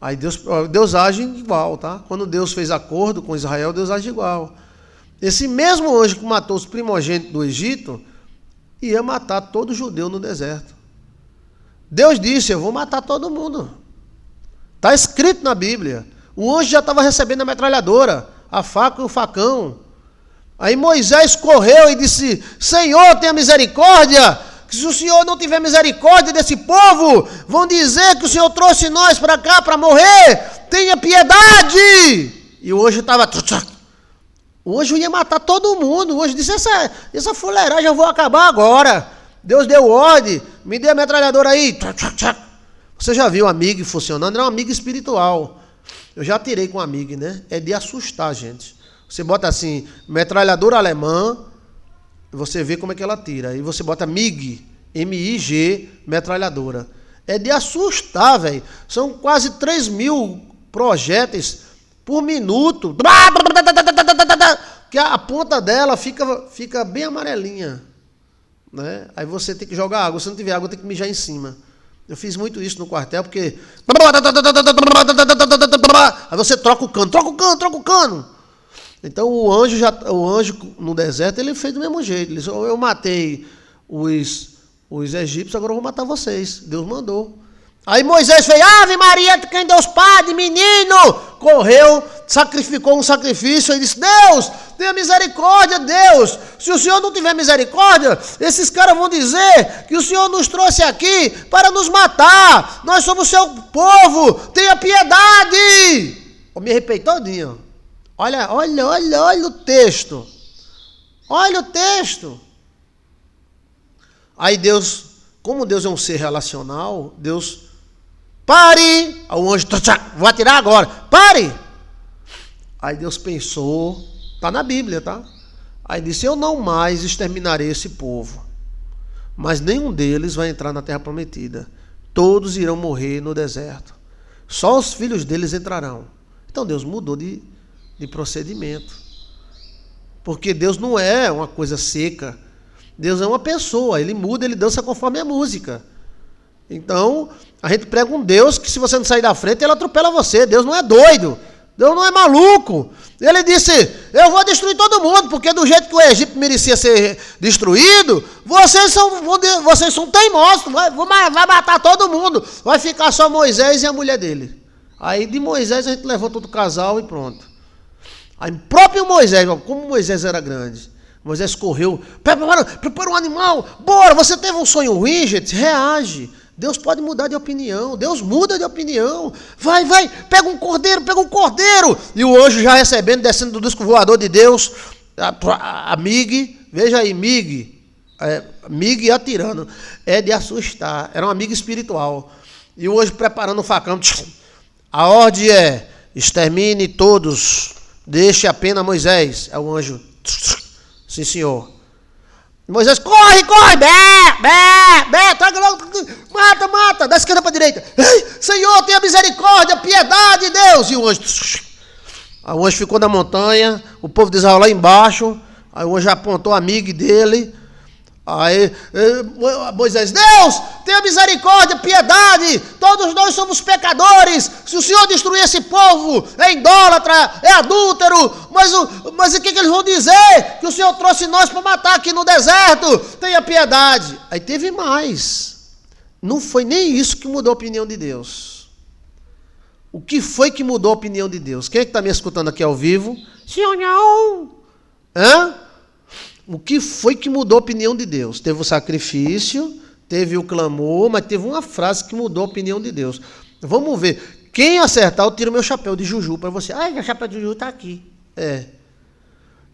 aí Deus age igual, tá? Quando Deus fez acordo com Israel, Deus age igual. Esse mesmo anjo que matou os primogênitos do Egito, ia matar todo judeu no deserto. Deus disse, eu vou matar todo mundo. Está escrito na Bíblia. O anjo já estava recebendo a metralhadora, a faca e o facão. Aí Moisés correu e disse, Senhor, tenha misericórdia, que se o Senhor não tiver misericórdia desse povo, vão dizer que o Senhor trouxe nós para cá para morrer, tenha piedade. E o anjo estava... O anjo ia matar todo mundo. O anjo disse, essa fuleiragem eu vou acabar agora. Deus deu ordem, me dê a metralhadora aí. Você já viu a MiG funcionando? É uma MiG espiritual. Eu já tirei com a MiG, né? É de assustar, gente. Você bota assim, metralhadora alemã, você vê como é que ela tira. Aí você bota MiG, M-I-G, metralhadora. É de assustar, velho. São quase 3.000 projéteis por minuto. Que a ponta dela fica bem amarelinha. Né? Aí você tem que jogar água. Se não tiver água, tem que mijar em cima. Eu fiz muito isso no quartel, porque... Aí você troca o cano. Então o anjo no deserto, ele fez do mesmo jeito. Ele disse, eu matei os egípcios, agora eu vou matar vocês. Deus mandou. Aí Moisés fez, Ave Maria, quem Deus Padre, menino! Correu, sacrificou um sacrifício e disse, Deus, tenha misericórdia, Deus. Se o Senhor não tiver misericórdia, esses caras vão dizer que o Senhor nos trouxe aqui para nos matar. Nós somos seu povo, tenha piedade. Eu me arrepiei todinho. Olha o texto. Olha o texto. Aí Deus, como Deus é um ser relacional, Deus... Pare! Aí o anjo, vou atirar agora. Pare! Aí Deus pensou, está na Bíblia, tá? Aí disse, eu não mais exterminarei esse povo, mas nenhum deles vai entrar na terra prometida. Todos irão morrer no deserto. Só os filhos deles entrarão. Então Deus mudou de procedimento. Porque Deus não é uma coisa seca. Deus é uma pessoa, ele muda, ele dança conforme a música. Então, a gente prega um Deus que se você não sair da frente, ele atropela você. Deus não é doido, Deus não é maluco. Ele disse, eu vou destruir todo mundo, porque do jeito que o Egito merecia ser destruído, vocês são teimosos, vai matar todo mundo. Vai ficar só Moisés e a mulher dele. Aí de Moisés a gente levou todo o casal e pronto. Aí próprio Moisés, como Moisés era grande, Moisés correu, prepara um animal, bora, você teve um sonho ruim, gente, reage. Deus pode mudar de opinião, Deus muda de opinião. Vai, pega um cordeiro. E o anjo já recebendo, descendo do disco voador de Deus, a MiG, veja aí, MiG atirando. É de assustar, era uma MiG espiritual. E o anjo preparando o facão. A ordem é, extermine todos, deixe apenas Moisés. É o anjo, sim senhor. Moisés, corre, traga logo, mata, da esquerda para a direita. Ei, Senhor, tenha misericórdia, piedade, Deus. E o anjo ficou na montanha, o povo de Israel lá embaixo, aí o anjo apontou a MiG dele, aí Moisés, Deus, tenha misericórdia, piedade, todos nós somos pecadores, se o Senhor destruir esse povo, é idólatra, é adúltero, mas o que eles vão dizer? Que o Senhor trouxe nós para matar aqui no deserto, tenha piedade. Aí teve mais, não foi nem isso que mudou a opinião de Deus. O que foi que mudou a opinião de Deus? Quem é que está me escutando aqui ao vivo? Senhor, não. O que foi que mudou a opinião de Deus? Teve o sacrifício, teve o clamor, mas teve uma frase que mudou a opinião de Deus. Vamos ver. Quem acertar, eu tiro meu chapéu de Juju para você. Ai, meu chapéu de Juju tá aqui.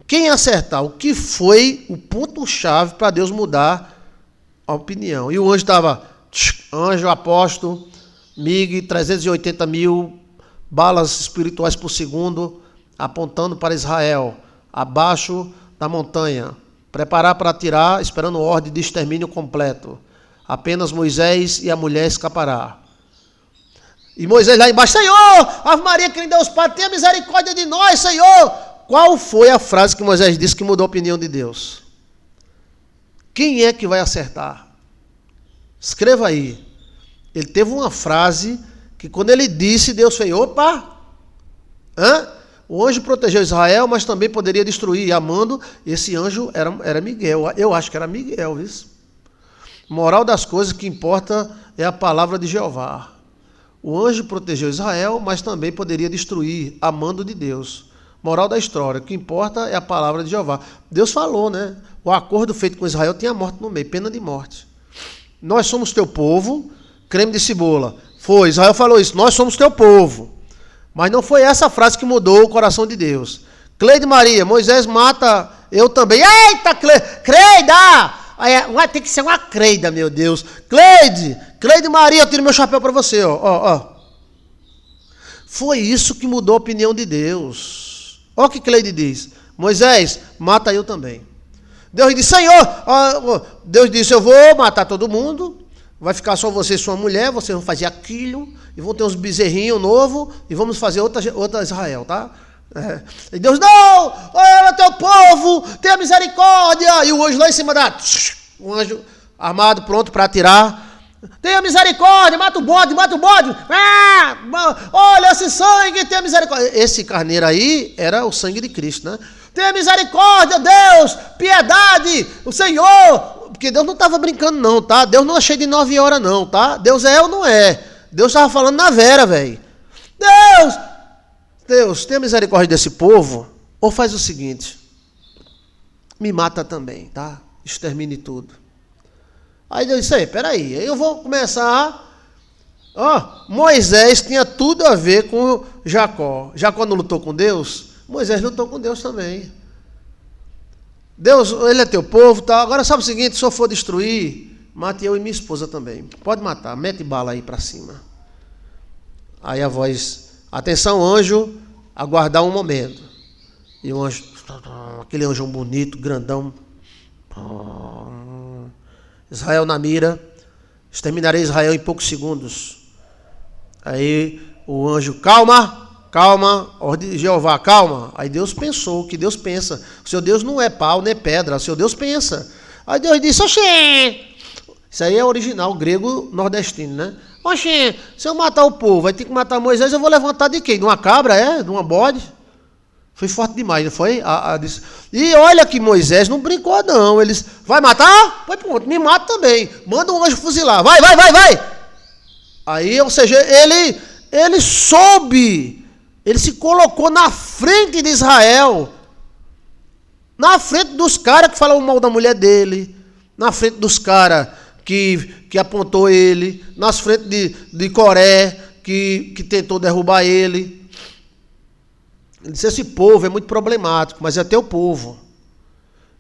Quem acertar o que foi o ponto-chave para Deus mudar a opinião. E o anjo estava, anjo apóstolo, MiG, 380 mil balas espirituais por segundo, apontando para Israel, abaixo da montanha. Preparar para atirar, esperando ordem de extermínio completo. Apenas Moisés e a mulher escapará. E Moisés lá embaixo, Senhor, Ave Maria, que lhe deu os padres, tenha misericórdia de nós, Senhor. Qual foi a frase que Moisés disse que mudou a opinião de Deus? Quem é que vai acertar? Escreva aí. Ele teve uma frase que quando ele disse, Deus fez, opa, o anjo protegeu Israel, mas também poderia destruir. E amando, esse anjo era Miguel. Eu acho que era Miguel, viu? Moral das coisas, que importa é a palavra de Jeová. O anjo protegeu Israel, mas também poderia destruir, amando de Deus. Moral da história, o que importa é a palavra de Jeová. Deus falou, né? O acordo feito com Israel tinha morte no meio, pena de morte. Nós somos teu povo, creme de cebola. Foi, Israel falou isso, nós somos teu povo. Mas não foi essa frase que mudou o coração de Deus. Cleide Maria, Moisés mata, eu também. Eita, Creida! Tem que ser uma Creida, meu Deus. Cleide Maria, eu tiro meu chapéu para você, ó. Foi isso que mudou a opinião de Deus. Olha o que Cleide diz. Moisés, mata eu também. Deus disse, Senhor, Deus disse, eu vou matar todo mundo, vai ficar só você e sua mulher, vocês vão fazer aquilo, e vão ter uns bezerrinhos novos, e vamos fazer outra Israel, tá? E Deus, não, olha teu povo, tenha misericórdia. E o anjo lá em cima o anjo armado, pronto para atirar. Tenha misericórdia, mata o bode. Olha esse sangue, tenha misericórdia. Esse carneiro aí era o sangue de Cristo, né? Tenha misericórdia, Deus, piedade, o Senhor. Porque Deus não estava brincando não, tá? Deus não é cheio de 9 horas não, tá? Deus é ou não é? Deus estava falando na vera, velho. Deus, tenha misericórdia desse povo, ou faz o seguinte, me mata também, tá? Extermine tudo. Aí Deus disse, peraí, eu vou começar. Moisés tinha tudo a ver com Jacó. Jacó não lutou com Deus? Moisés lutou com Deus também. Deus, ele é teu povo, tá? Agora sabe o seguinte, se eu for destruir, mate eu e minha esposa também. Pode matar, mete bala aí para cima. Aí a voz, atenção anjo, aguardar um momento. E o anjo, aquele anjão bonito, grandão. Israel na mira, exterminarei Israel em poucos segundos. Aí o anjo, calma, ordem de Jeová, calma. Aí Deus pensou, o que Deus pensa. O seu Deus não é pau, nem pedra, o seu Deus pensa. Aí Deus disse, oxê, isso aí é original, grego nordestino, né? Oxê, se eu matar o povo, vai ter que matar Moisés, eu vou levantar de quem? De uma cabra, de uma bode? Foi forte demais, não foi? E olha que Moisés não brincou, não. Eles, vai matar? Vai pronto, me mata também. Manda um anjo fuzilar. Vai. Aí, ou seja, ele soube. Ele se colocou na frente de Israel. Na frente dos caras que falavam mal da mulher dele. Na frente dos caras que apontou ele. Nas frente de Coré, que tentou derrubar ele. Ele disse, esse povo é muito problemático, mas é teu povo.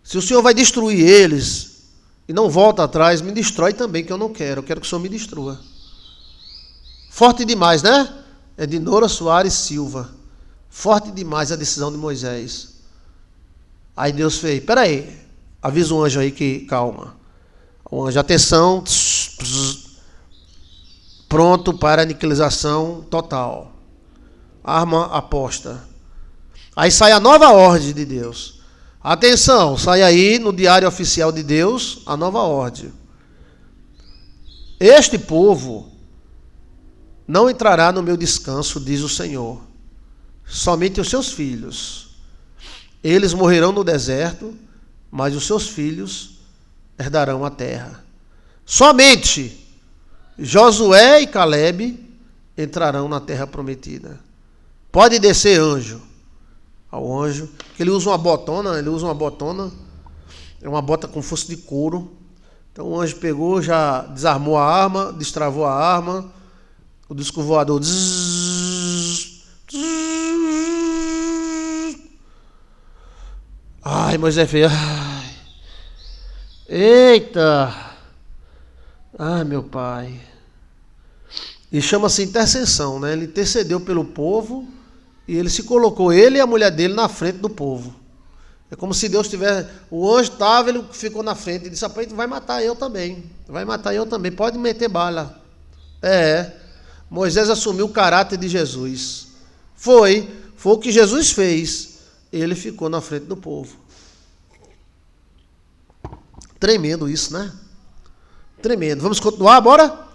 Se o Senhor vai destruir eles e não volta atrás, me destrói também, que eu não quero. Eu quero que o Senhor me destrua. Forte demais, né? É de Nora Soares Silva. Forte demais a decisão de Moisés. Aí Deus fez, peraí, avisa o anjo aí que calma. O anjo, atenção, pronto para aniquilação total. Arma aposta. Aí sai a nova ordem de Deus. Atenção, sai aí no diário oficial de Deus a nova ordem. Este povo não entrará no meu descanso, diz o Senhor. Somente os seus filhos. Eles morrerão no deserto, mas os seus filhos herdarão a terra. Somente Josué e Calebe entrarão na terra prometida. Pode descer anjo. Ao anjo, que ele usa uma botona, é uma bota com fosso de couro. Então o anjo pegou, já desarmou a arma, destravou a arma, O disco voador. Zzz, zzz. Ai, Moisés fez. Ai. Eita! Ai, meu pai. E chama-se intercessão, né? Ele intercedeu pelo povo e ele se colocou, ele e a mulher dele, na frente do povo. É como se Deus tivesse... O anjo estava, ele ficou na frente e disse: rapaz, vai matar eu também. Vai matar eu também. Pode meter bala. Moisés assumiu o caráter de Jesus. Foi o que Jesus fez. Ele ficou na frente do povo. Tremendo isso, né? Tremendo. Vamos continuar, bora?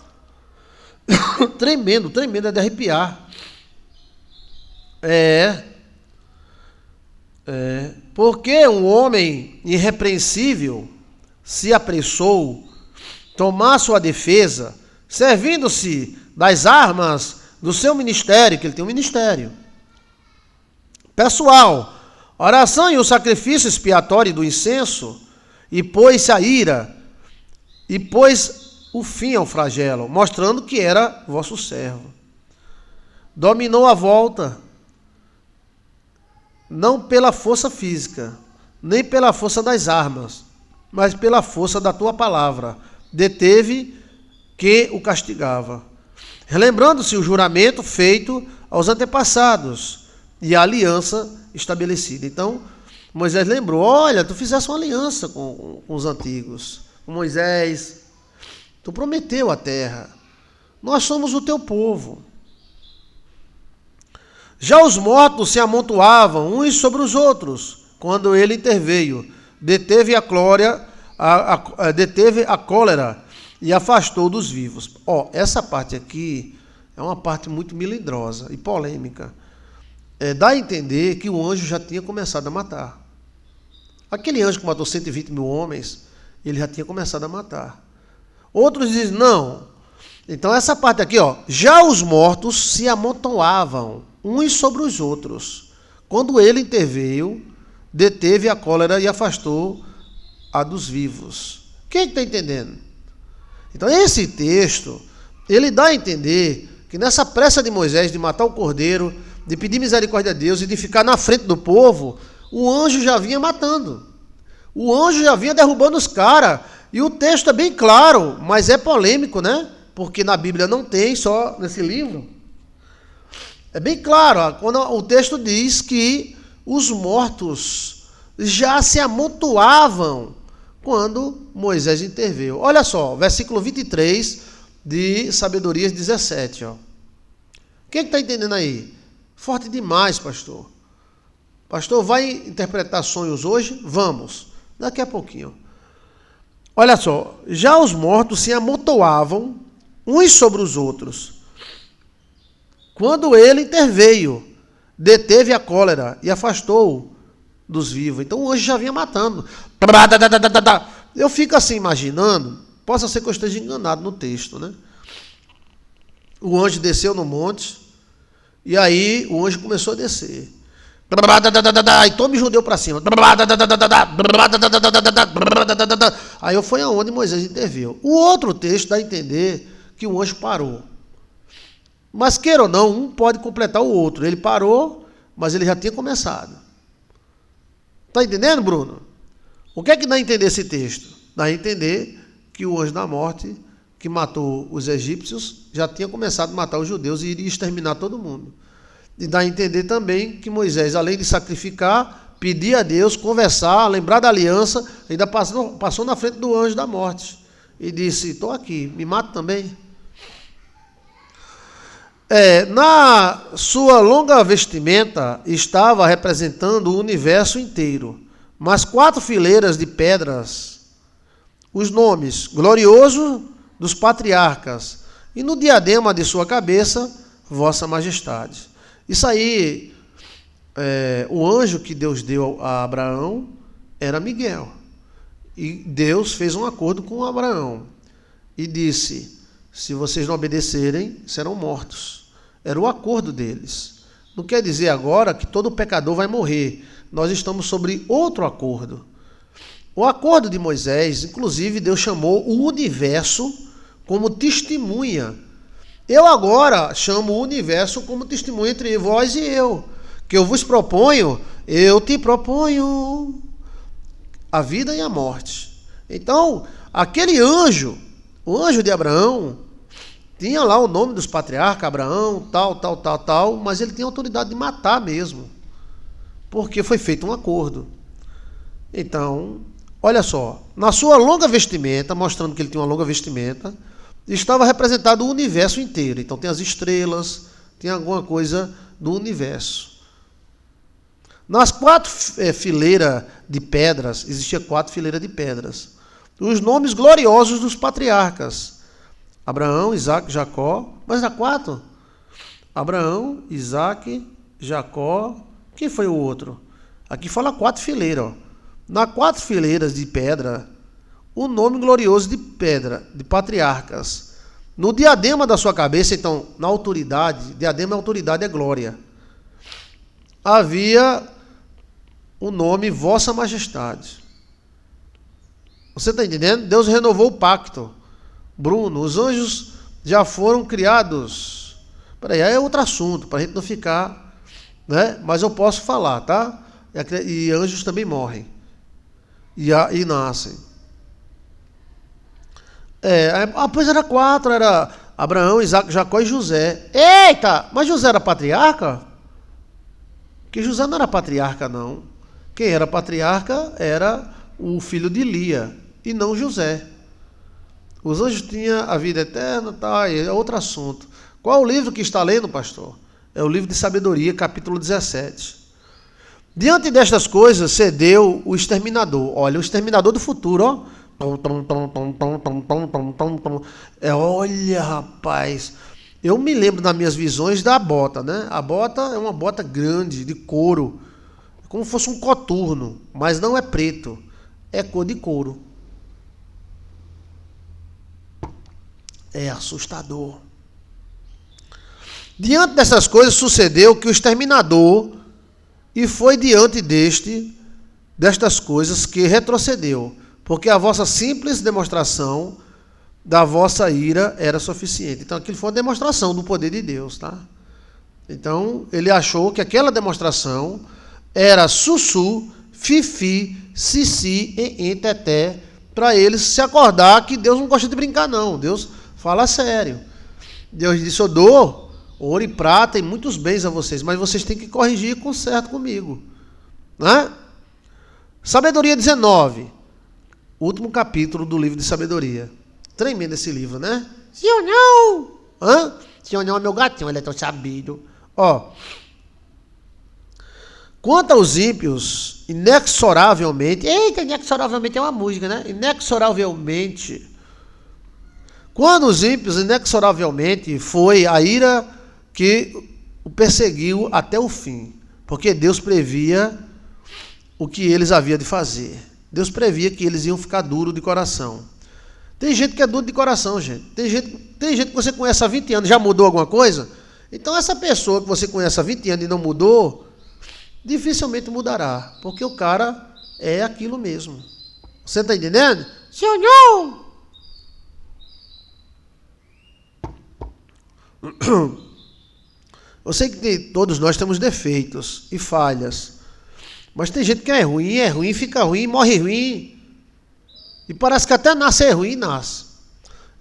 Tremendo, é de arrepiar. Porque um homem irrepreensível se apressou tomar sua defesa, servindo-se das armas do seu ministério, que ele tem um ministério pessoal, oração e o sacrifício expiatório do incenso, e pôs-se a ira, e pôs o fim ao flagelo, mostrando que era vosso servo. Dominou a volta, não pela força física, nem pela força das armas, mas pela força da tua palavra. Deteve que o castigava, relembrando-se o juramento feito aos antepassados e a aliança estabelecida. Então, Moisés lembrou: olha, tu fizeste uma aliança com os antigos, com Moisés, tu prometeu a terra, nós somos o teu povo. Já os mortos se amontoavam uns sobre os outros, quando ele interveio, deteve a cólera e afastou dos vivos. Essa parte aqui é uma parte muito melindrosa e polêmica. Dá a entender que o anjo já tinha começado a matar. Aquele anjo que matou 120 mil homens, ele já tinha começado a matar. Outros dizem, não. Então essa parte aqui, já os mortos se amontoavam uns sobre os outros. Quando ele interveio, deteve a cólera e afastou a dos vivos. Quem está entendendo? Então esse texto, ele dá a entender que nessa pressa de Moisés de matar o cordeiro, de pedir misericórdia a Deus e de ficar na frente do povo, o anjo já vinha matando. O anjo já vinha derrubando os caras. E o texto é bem claro, mas é polêmico, né? Porque na Bíblia não tem, só nesse livro. É bem claro, quando o texto diz que os mortos já se amontoavam quando Moisés interveio. Olha só, versículo 23 de Sabedorias 17. Quem está entendendo aí? Forte demais, pastor. Pastor, vai interpretar sonhos hoje? Vamos, daqui a pouquinho. Olha só, já os mortos se amontoavam uns sobre os outros, quando ele interveio, deteve a cólera e afastou dos vivos. Então o anjo já vinha matando. Eu fico assim imaginando, possa ser que eu esteja enganado no texto, né? O anjo desceu no monte, e aí o anjo começou a descer. E tome judeu para cima. Aí foi aonde Moisés interveio. O outro texto dá a entender que o anjo parou. Mas queira ou não, um pode completar o outro. Ele parou, mas ele já tinha começado. Está entendendo, Bruno? O que é que dá a entender esse texto? Dá a entender que o anjo da morte, que matou os egípcios, já tinha começado a matar os judeus e iria exterminar todo mundo. E dá a entender também que Moisés, além de sacrificar, pedir a Deus, conversar, lembrar da aliança, ainda passou na frente do anjo da morte e disse: estou aqui, me mata também. Na sua longa vestimenta estava representando o universo inteiro, mas 4 fileiras de pedras, os nomes glorioso dos patriarcas, e no diadema de sua cabeça, vossa majestade. Isso aí, o anjo que Deus deu a Abraão era Miguel. E Deus fez um acordo com Abraão e disse: se vocês não obedecerem, serão mortos. Era o acordo deles. Não quer dizer agora que todo pecador vai morrer. Nós estamos sobre outro acordo. O acordo de Moisés, inclusive, Deus chamou o universo como testemunha. Eu agora chamo o universo como testemunho entre vós e eu. Que eu vos proponho, eu te proponho a vida e a morte. Então, aquele anjo, o anjo de Abraão, tinha lá o nome dos patriarcas, Abraão, tal, mas ele tinha autoridade de matar mesmo. Porque foi feito um acordo. Então, olha só, na sua longa vestimenta, mostrando que ele tinha uma longa vestimenta, estava representado o universo inteiro. Então tem as estrelas, tem alguma coisa do universo. Nas 4 fileiras de pedras, existia 4 fileiras de pedras. Os nomes gloriosos dos patriarcas. Abraão, Isaac, Jacó. Mas na 4? Abraão, Isaac, Jacó. Quem foi o outro? Aqui fala 4 fileiras, ó. Na 4 fileiras de pedra, o nome glorioso de pedra, de patriarcas. No diadema da sua cabeça, então, na autoridade, diadema é autoridade, é glória. Havia o nome Vossa Majestade. Você está entendendo? Deus renovou o pacto. Bruno, os anjos já foram criados. Peraí, aí é outro assunto, para a gente não ficar, né? Mas eu posso falar, tá? E anjos também morrem. E nascem. Pois era 4, era Abraão, Isaac, Jacó e José. Eita, mas José era patriarca? Que José não era patriarca, não. Quem era patriarca era o filho de Lia, e não José. Os anjos tinham a vida eterna, tá, é outro assunto. Qual o livro que está lendo, pastor? É o livro de Sabedoria, capítulo 17. Diante destas coisas, cedeu o exterminador. Olha, o exterminador do futuro, ó. Olha, rapaz. Eu me lembro das minhas visões da bota, né? A bota é uma bota grande, de couro. Como se fosse um coturno. Mas não é preto. É cor de couro. É assustador. Diante dessas coisas, sucedeu que o exterminador... E foi diante destas coisas que retrocedeu, porque a vossa simples demonstração da vossa ira era suficiente. Então aquilo foi uma demonstração do poder de Deus, tá? Então ele achou que aquela demonstração era sussu, fifi, sissi, teté, para eles se acordar que Deus não gosta de brincar, não. Deus fala sério. Deus disse: eu dou ouro e prata e muitos bens a vocês, mas vocês têm que corrigir com certo comigo. Né? Sabedoria 19, último capítulo do livro de Sabedoria. Tremendo esse livro, né? Sim ou não? Hã? Sim ou não, meu gatinho, ele é tão sabido. Ó, quanto aos ímpios, inexoravelmente... Eita, inexoravelmente é uma música, né? Inexoravelmente... Quando os ímpios, inexoravelmente, foi a ira que o perseguiu até o fim. Porque Deus previa o que eles haviam de fazer. Deus previa que eles iam ficar duros de coração. Tem gente que é duro de coração, gente. Tem gente que você conhece há 20 anos, já mudou alguma coisa? Então essa pessoa que você conhece há 20 anos e não mudou, dificilmente mudará. Porque o cara é aquilo mesmo. Você está entendendo? Sim ou não? Eu sei que todos nós temos defeitos e falhas, mas tem gente que é ruim, fica ruim, morre ruim, e parece que até nascer ruim, nasce.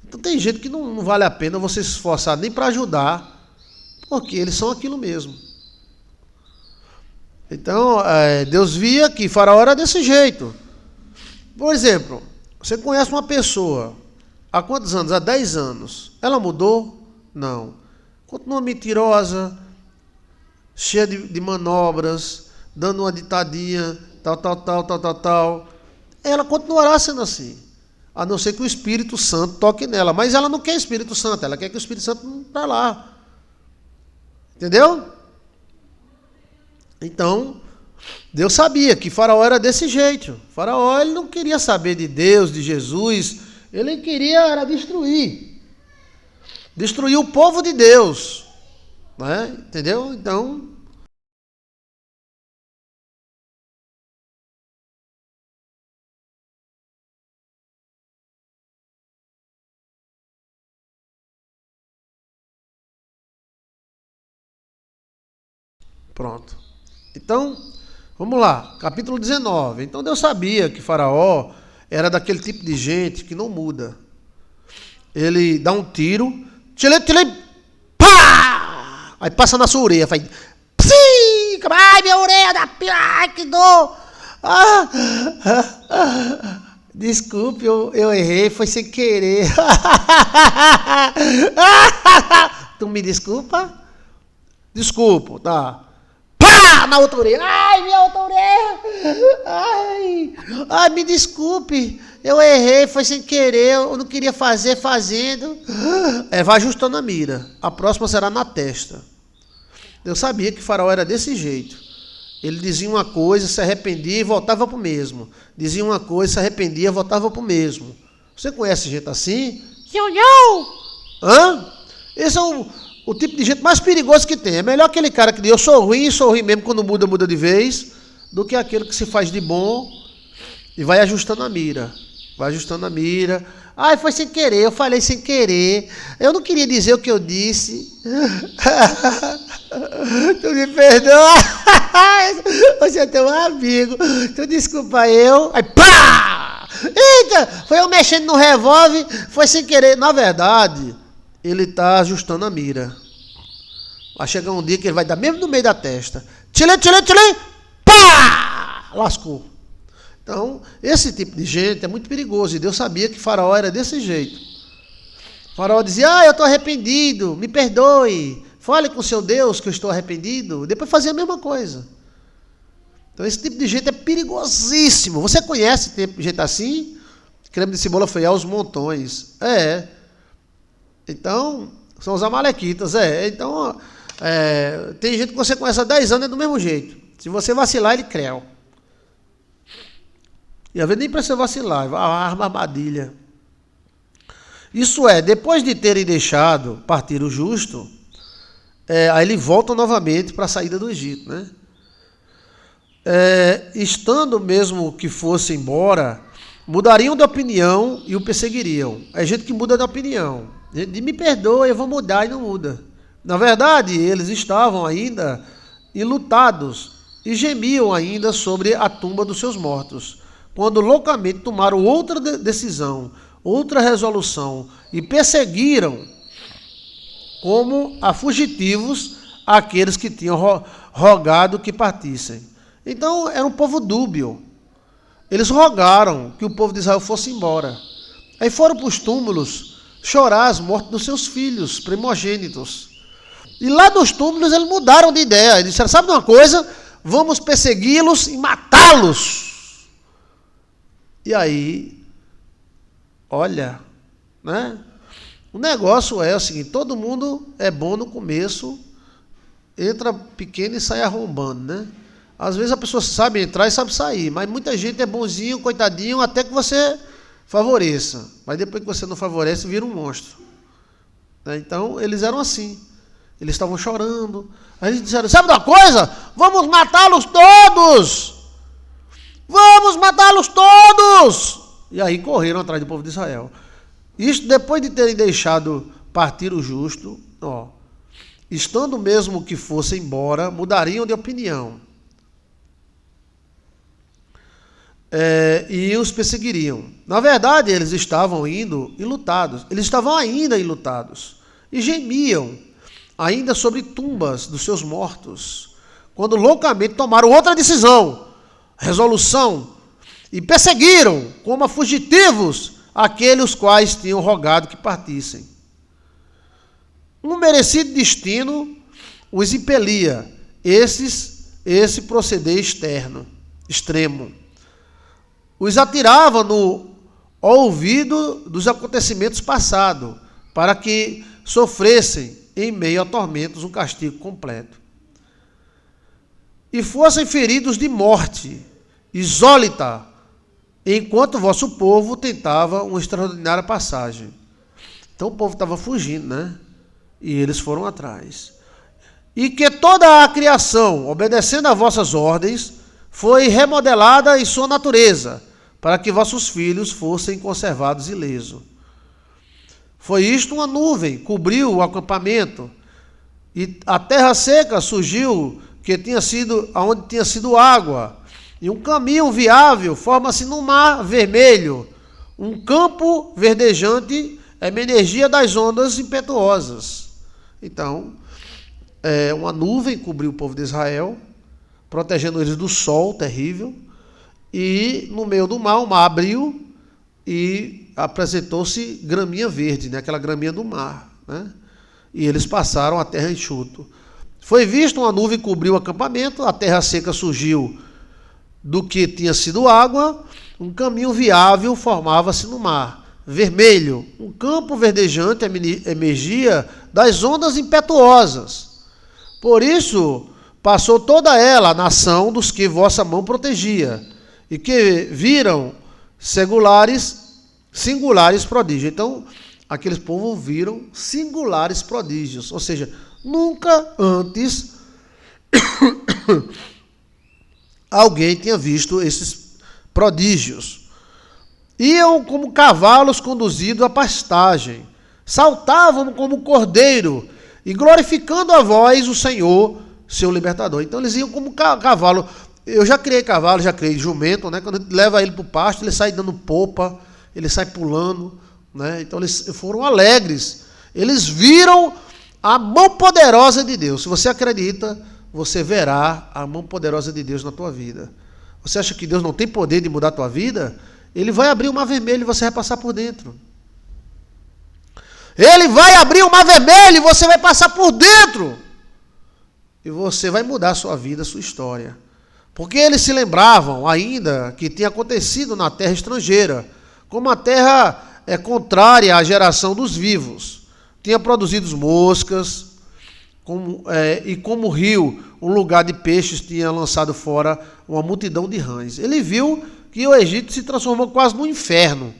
Então tem gente que não vale a pena você se esforçar nem para ajudar, porque eles são aquilo mesmo. Então Deus via que Faraó era desse jeito. Por exemplo, você conhece uma pessoa há quantos anos? Há 10 anos. Ela mudou? Não. Continua mentirosa, cheia de manobras, dando uma ditadinha, tal. Ela continuará sendo assim. A não ser que o Espírito Santo toque nela. Mas ela não quer Espírito Santo, ela quer que o Espírito Santo não vá lá. Entendeu? Então, Deus sabia que Faraó era desse jeito. Faraó, ele não queria saber de Deus, de Jesus. Ele queria era destruir o povo de Deus, né? Entendeu? Então, Pronto. Então, vamos lá, capítulo 19. Então Deus sabia que Faraó era daquele tipo de gente que não muda. Ele dá um tiro, pá! Aí passa na sua orelha, faz... Psim! Ai, minha orelha da... Ai, que dor! Desculpe, eu errei, foi sem querer. Tu me desculpa? Desculpa, tá. Pá! Na outra orelha. Ai, minha outra orelha. Ai, me desculpe. Eu errei, foi sem querer. Eu não queria fazer, fazendo. Vai ajustando a mira. A próxima será na testa. Eu sabia que Faraó era desse jeito. Ele dizia uma coisa, se arrependia e voltava para o mesmo. Dizia uma coisa, se arrependia e voltava para o mesmo. Você conhece gente assim? Hã? Esse é o tipo de gente mais perigoso que tem. É melhor aquele cara que diz, eu sou ruim mesmo, quando muda de vez, do que aquele que se faz de bom e vai ajustando a mira. Vai ajustando a mira. Ai, foi sem querer, eu falei sem querer. Eu não queria dizer o que eu disse. Tu me perdoa. Você é teu amigo. Tu desculpa eu. Aí, pá! Eita! Foi eu mexendo no revólver, foi sem querer. Na verdade, ele está ajustando a mira. Vai chegar um dia que ele vai dar mesmo no meio da testa. Tchilê, pá! Lascou. Então, esse tipo de gente é muito perigoso. E Deus sabia que Faraó era desse jeito. Faraó dizia, eu estou arrependido, me perdoe. Fale com o seu Deus que eu estou arrependido. Depois fazia a mesma coisa. Então, esse tipo de gente é perigosíssimo. Você conhece tipo de gente assim? Creme de cebola foi aos montões. Então, são os amalequitas. Então, tem gente que você conhece há 10 anos é do mesmo jeito. Se você vacilar, ele creu. E às vezes nem precisa vacilar, arma armadilha. Isso é, depois de terem deixado partir o justo, aí ele volta novamente para a saída do Egito, né? Estando mesmo que fosse embora, mudariam de opinião e o perseguiriam. É gente que muda de opinião. De me perdoa, eu vou mudar e não muda. Na verdade, eles estavam ainda enlutados e gemiam ainda sobre a tumba dos seus mortos, quando loucamente tomaram outra decisão, outra resolução e perseguiram como a fugitivos aqueles que tinham rogado que partissem. Então era um povo dúbio. Eles rogaram que o povo de Israel fosse embora. Aí foram para os túmulos chorar as mortes dos seus filhos primogênitos. E lá nos túmulos eles mudaram de ideia. Eles disseram, sabe de uma coisa? Vamos persegui-los e matá-los. E aí, olha, né? O negócio é o seguinte, todo mundo é bom no começo, entra pequeno e sai arrombando, né? Às vezes a pessoa sabe entrar e sabe sair, mas muita gente é bonzinho, coitadinho, até que você favoreça. Mas depois que você não favorece, vira um monstro. Então, eles eram assim. Eles estavam chorando. Aí eles disseram, sabe de uma coisa? Vamos matá-los todos! Vamos matá-los todos! E aí correram atrás do povo de Israel. Isto depois de terem deixado partir o justo, estando mesmo que fosse embora, mudariam de opinião. E os perseguiriam. Na verdade, eles estavam indo enlutados. Eles estavam ainda enlutados. E gemiam ainda sobre tumbas dos seus mortos, quando loucamente tomaram outra decisão, resolução, e perseguiram como a fugitivos aqueles quais tinham rogado que partissem. Um merecido destino os impelia, esse proceder extremo. Os atirava no ouvido dos acontecimentos passados, para que sofressem em meio a tormentos um castigo completo. E fossem feridos de morte, insólita, enquanto o vosso povo tentava uma extraordinária passagem. Então o povo estava fugindo, né? E eles foram atrás. E que toda a criação, obedecendo a vossas ordens, foi remodelada em sua natureza, para que vossos filhos fossem conservados ilesos. Foi isto uma nuvem, cobriu o acampamento, e a terra seca surgiu, que tinha sido aonde tinha sido água. E um caminho viável forma-se no mar vermelho. Um campo verdejante é uma energia das ondas impetuosas. Então, uma nuvem cobriu o povo de Israel, protegendo eles do sol terrível. E no meio do mar, o mar abriu e apresentou-se graminha verde, né? Aquela graminha do mar, né? E eles passaram a terra enxuto. Foi visto uma nuvem cobriu o acampamento, a terra seca surgiu do que tinha sido água, um caminho viável formava-se no mar vermelho, um campo verdejante emergia das ondas impetuosas. Por isso passou toda ela a nação dos que vossa mão protegia, e que viram singulares prodígios. Então, aqueles povos viram singulares prodígios, ou seja, nunca antes alguém tinha visto esses prodígios. Iam como cavalos conduzidos à pastagem, saltavam como cordeiro e glorificando a voz o Senhor, seu libertador. Então eles iam como cavalo. Eu já criei cavalo, já criei jumento, né? Quando a gente leva ele para o pasto, ele sai dando popa, ele sai pulando, né? Então eles foram alegres. Eles viram a mão poderosa de Deus. Se você acredita, você verá a mão poderosa de Deus na tua vida. Você acha que Deus não tem poder de mudar a tua vida? Ele vai abrir o mar vermelho e você vai passar por dentro. Ele vai abrir o mar vermelho e você vai passar por dentro. E você vai mudar a sua vida, a sua história. Porque eles se lembravam ainda que tinha acontecido na terra estrangeira, como a terra é contrária à geração dos vivos. Tinha produzido moscas, e como o rio, um lugar de peixes, tinha lançado fora uma multidão de rãs. Ele viu que o Egito se transformou quase num inferno.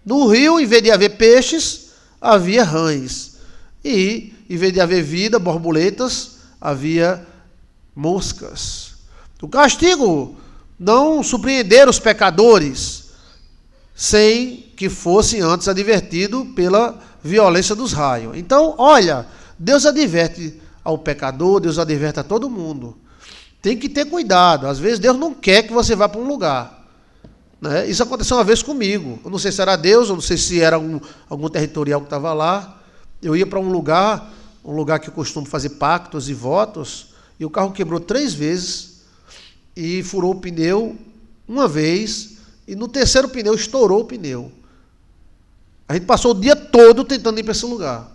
No rio, em vez de haver peixes, havia rãs. E, em vez de haver vida, borboletas, havia moscas. O castigo não surpreender os pecadores, sem que fosse antes advertido pela violência dos raios. Então, olha, Deus adverte ao pecador, Deus adverte a todo mundo. Tem que ter cuidado. Às vezes Deus não quer que você vá para um lugar. Né? Isso aconteceu uma vez comigo. Eu não sei se era Deus, eu não sei se era algum territorial que estava lá. Eu ia para um lugar que eu costumo fazer pactos e votos, e o carro quebrou 3 vezes e furou o pneu uma vez, e no terceiro pneu estourou o pneu. A gente passou o dia todo tentando ir para esse lugar.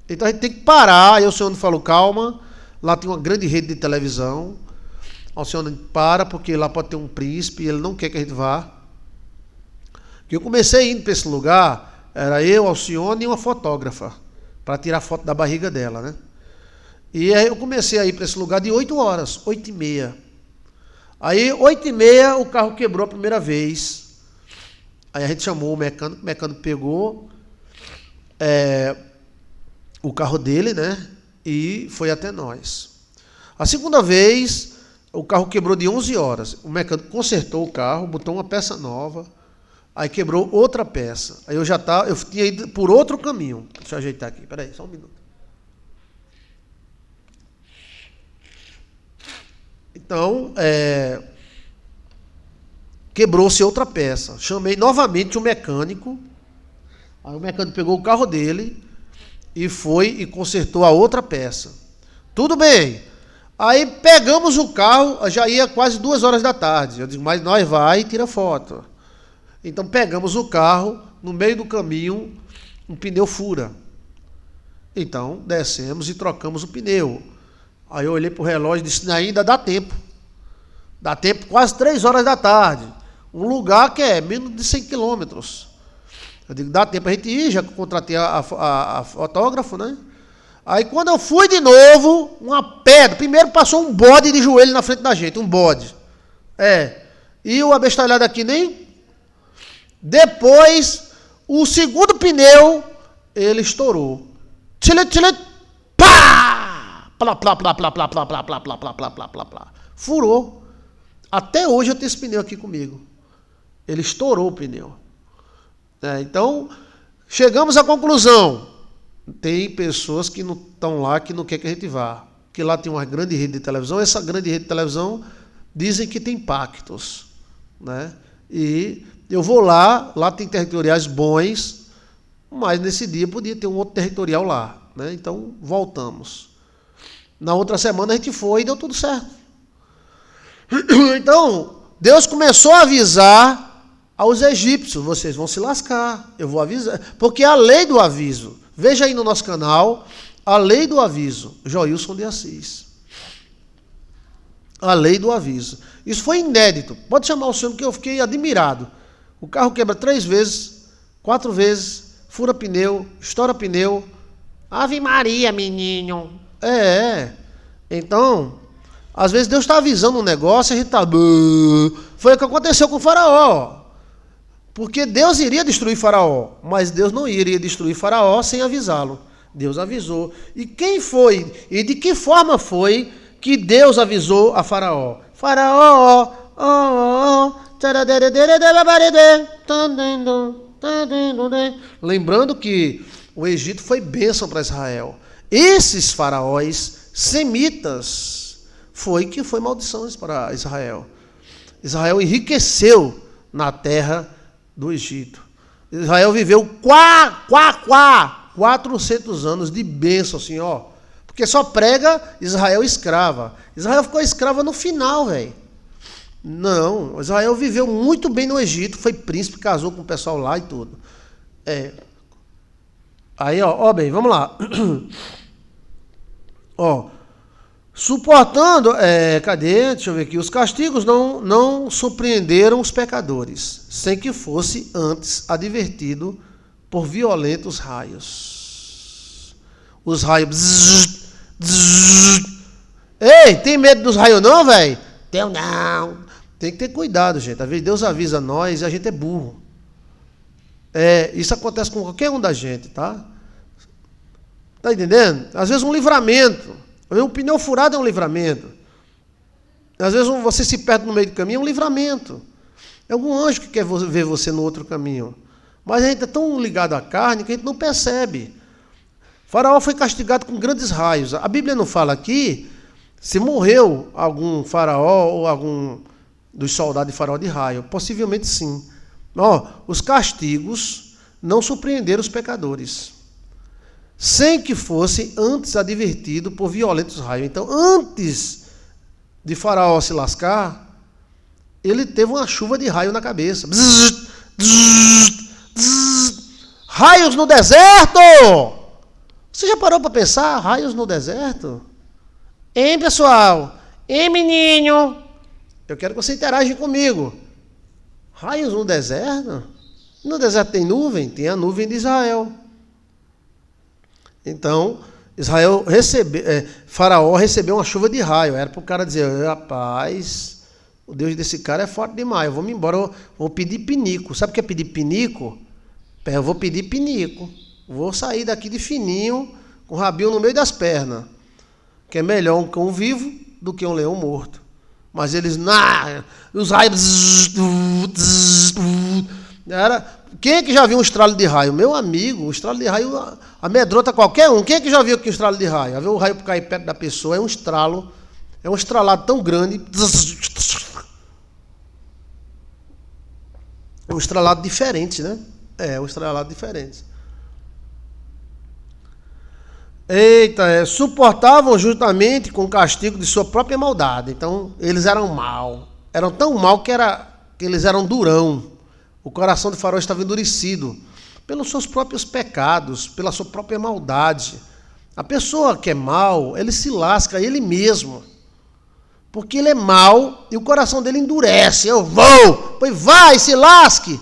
Então a gente tem que parar. Aí o senhor falou, calma, lá tem uma grande rede de televisão. O senhor para, porque lá pode ter um príncipe, e ele não quer que a gente vá. Que eu comecei indo para esse lugar, era eu, Alcione e uma fotógrafa, para tirar foto da barriga dela, né? E aí eu comecei a ir para esse lugar de 8 horas, 8h30. Aí, 8h30, o carro quebrou a primeira vez. Aí a gente chamou o mecânico pegou o carro dele, né? E foi até nós. A segunda vez, o carro quebrou de 11 horas. O mecânico consertou o carro, botou uma peça nova, aí quebrou outra peça. Aí eu tinha ido por outro caminho. Deixa eu ajeitar aqui, peraí, só um minuto. Então, quebrou-se outra peça. Chamei novamente o mecânico. Aí o mecânico pegou o carro dele e foi e consertou a outra peça. Tudo bem. Aí pegamos o carro, já ia quase 2 horas da tarde. Eu digo, mas nós vai e tira foto. Então pegamos o carro, no meio do caminho, um pneu fura. Então descemos e trocamos o pneu. Aí eu olhei para o relógio e disse, ainda dá tempo. Dá tempo, quase 3 horas da tarde. Um lugar que é menos de 100 quilômetros. Eu digo, dá tempo a gente ir, já contratei a fotógrafo, né? Aí quando eu fui de novo, uma pedra. Primeiro passou um bode de joelho na frente da gente, um bode. E o abestalhado aqui nem. Depois, o segundo pneu, ele estourou. Pá! Plá, plá, plá, plá, plá, plá, plá, plá, plá, plá, plá, plá, plá, plá. Furou. Até hoje eu tenho esse pneu aqui comigo. Ele estourou o pneu. Então, chegamos à conclusão. Tem pessoas que não estão lá, que não querem que a gente vá. porque lá tem uma grande rede de televisão. Essa grande rede de televisão dizem que tem pactos, né? E eu vou lá tem territoriais bons, mas nesse dia podia ter um outro territorial lá, né? Então voltamos. Na outra semana a gente foi e deu tudo certo. Então Deus começou a avisar aos egípcios: vocês vão se lascar, eu vou avisar, porque a lei do aviso, veja aí no nosso canal, a lei do aviso, Joilson de Assis. A lei do aviso. Isso foi inédito. Pode chamar o senhor, porque eu fiquei admirado. O carro quebra 3 vezes, 4 vezes, fura pneu, estoura pneu. Ave Maria, menino. Então, às vezes Deus está avisando um negócio e a gente está... Foi o que aconteceu com o Faraó. Porque Deus iria destruir Faraó, mas Deus não iria destruir Faraó sem avisá-lo. Deus avisou. E quem foi? E de que forma foi que Deus avisou a Faraó? Faraó, lembrando que o Egito foi bênção para Israel. Esses faraós semitas foi maldição para Israel. Israel enriqueceu na terra do Egito. Israel viveu 400 anos de bênção, assim, ó. Porque só prega Israel escrava. Israel ficou escrava no final, velho. Não, Israel viveu muito bem no Egito, foi príncipe, casou com o pessoal lá e tudo. Aí, ó, bem, vamos lá. Ó, suportando, cadê? Deixa eu ver aqui. Os castigos não surpreenderam os pecadores, sem que fosse antes advertido por violentos raios. Os raios... Ei, tem medo dos raios não, velho? Teu não. Tem que ter cuidado, gente. Às vezes Deus avisa nós e a gente é burro. Isso acontece com qualquer um da gente, tá? Tá entendendo? Às vezes um livramento. Um pneu furado é um livramento. Às vezes você se perde no meio do caminho, é um livramento. É algum anjo que quer ver você no outro caminho. Mas a gente é tão ligado à carne que a gente não percebe. Faraó foi castigado com grandes raios. A Bíblia não fala aqui se morreu algum faraó ou algum dos soldados de Faraó de raio. Possivelmente sim. Os castigos não surpreenderam os pecadores, sem que fosse antes advertido por violentos raios. Então, antes de Faraó se lascar, ele teve uma chuva de raio na cabeça. Raios no deserto! Você já parou para pensar? Raios no deserto? Hein, pessoal? Hein, menino? Eu quero que você interaja comigo. Raios no deserto? No deserto tem nuvem? Tem a nuvem de Israel. Então, Faraó recebeu uma chuva de raio. Era para o cara dizer: rapaz, o Deus desse cara é forte demais. Eu vou me embora, eu vou pedir pinico. Sabe o que é pedir pinico? Eu vou pedir pinico. Vou sair daqui de fininho, com o rabinho no meio das pernas. Que é melhor um cão vivo do que um leão morto. Mas eles, os raios... Quem é que já viu um estralo de raio? Meu amigo, o estralo de raio amedronta qualquer um. Quem é que já viu aqui um estralo de raio? Já viu o raio cair perto da pessoa? É um estralo, é um estralado tão grande. É um estralado diferente, né? Um estralado diferente. Suportavam justamente com o castigo de sua própria maldade. Então, eles eram mal. Eram tão mal que eles eram durão. O coração de Faraó estava endurecido pelos seus próprios pecados, pela sua própria maldade. A pessoa que é mal, ele se lasca ele mesmo. Porque ele é mal e o coração dele endurece. Eu vou, pois vai, se lasque.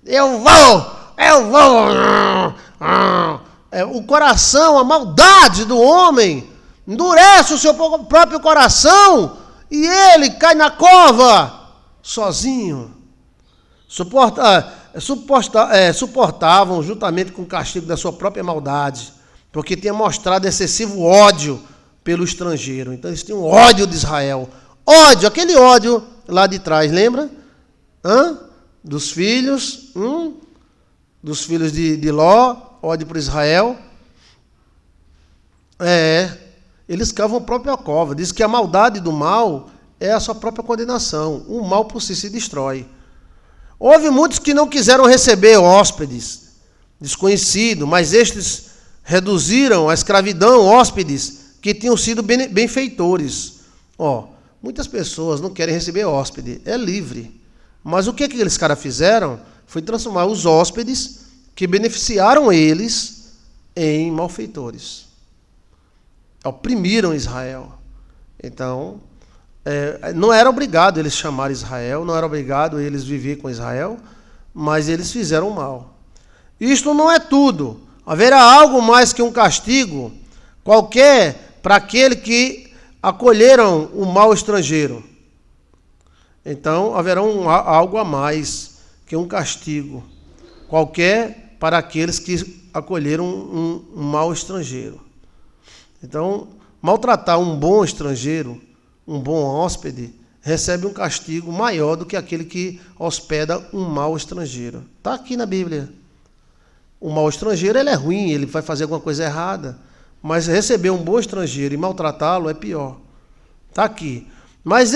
Eu vou. O coração, a maldade do homem, endurece o seu próprio coração e ele cai na cova sozinho. Suportavam juntamente com o castigo da sua própria maldade, porque tinha mostrado excessivo ódio pelo estrangeiro. Então eles tinham ódio de Israel. Ódio, aquele ódio lá de trás, lembra? Dos filhos de Ló, ódio por Israel. eles cavam a própria cova. Diz que a maldade do mal é a sua própria condenação. O mal por si se destrói. Houve muitos que não quiseram receber hóspedes desconhecidos, mas estes reduziram à escravidão hóspedes que tinham sido benfeitores. Muitas pessoas não querem receber hóspede, é livre. Mas o que aqueles caras fizeram foi transformar os hóspedes que beneficiaram eles em malfeitores. Oprimiram Israel. Então, não era obrigado eles chamar Israel, não era obrigado eles viver com Israel, mas eles fizeram mal. Isto não é tudo. Haverá algo mais que um castigo qualquer para aquele que acolheram o mal estrangeiro. Então, haverá algo a mais que um castigo qualquer para aqueles que acolheram um mal estrangeiro. Então, maltratar um bom estrangeiro, um bom hóspede, recebe um castigo maior do que aquele que hospeda um mau estrangeiro. Está aqui na Bíblia. O mau estrangeiro ele é ruim, ele vai fazer alguma coisa errada, mas receber um bom estrangeiro e maltratá-lo é pior. Está aqui. Mas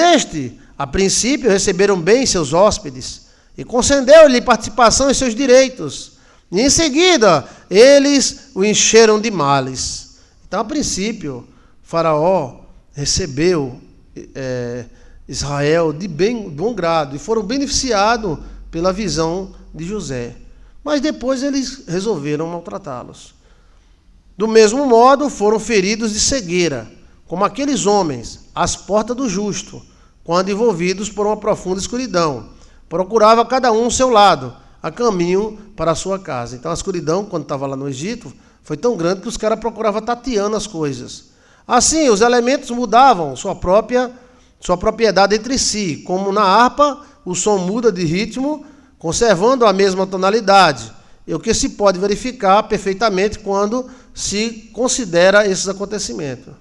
a princípio, receberam bem seus hóspedes e concedeu-lhe participação em seus direitos. E em seguida, eles o encheram de males. Então, a princípio, Faraó recebeu Israel de bom grado e foram beneficiados pela visão de José. Mas depois eles resolveram maltratá-los. Do mesmo modo, foram feridos de cegueira, como aqueles homens, às portas do justo, quando envolvidos por uma profunda escuridão. Procurava cada um o seu lado, a caminho para a sua casa. Então a escuridão, quando estava lá no Egito, foi tão grande que os caras procuravam tateando as coisas. Assim, os elementos mudavam sua propriedade entre si, como na harpa, o som muda de ritmo, conservando a mesma tonalidade, e o que se pode verificar perfeitamente quando se considera esses acontecimentos.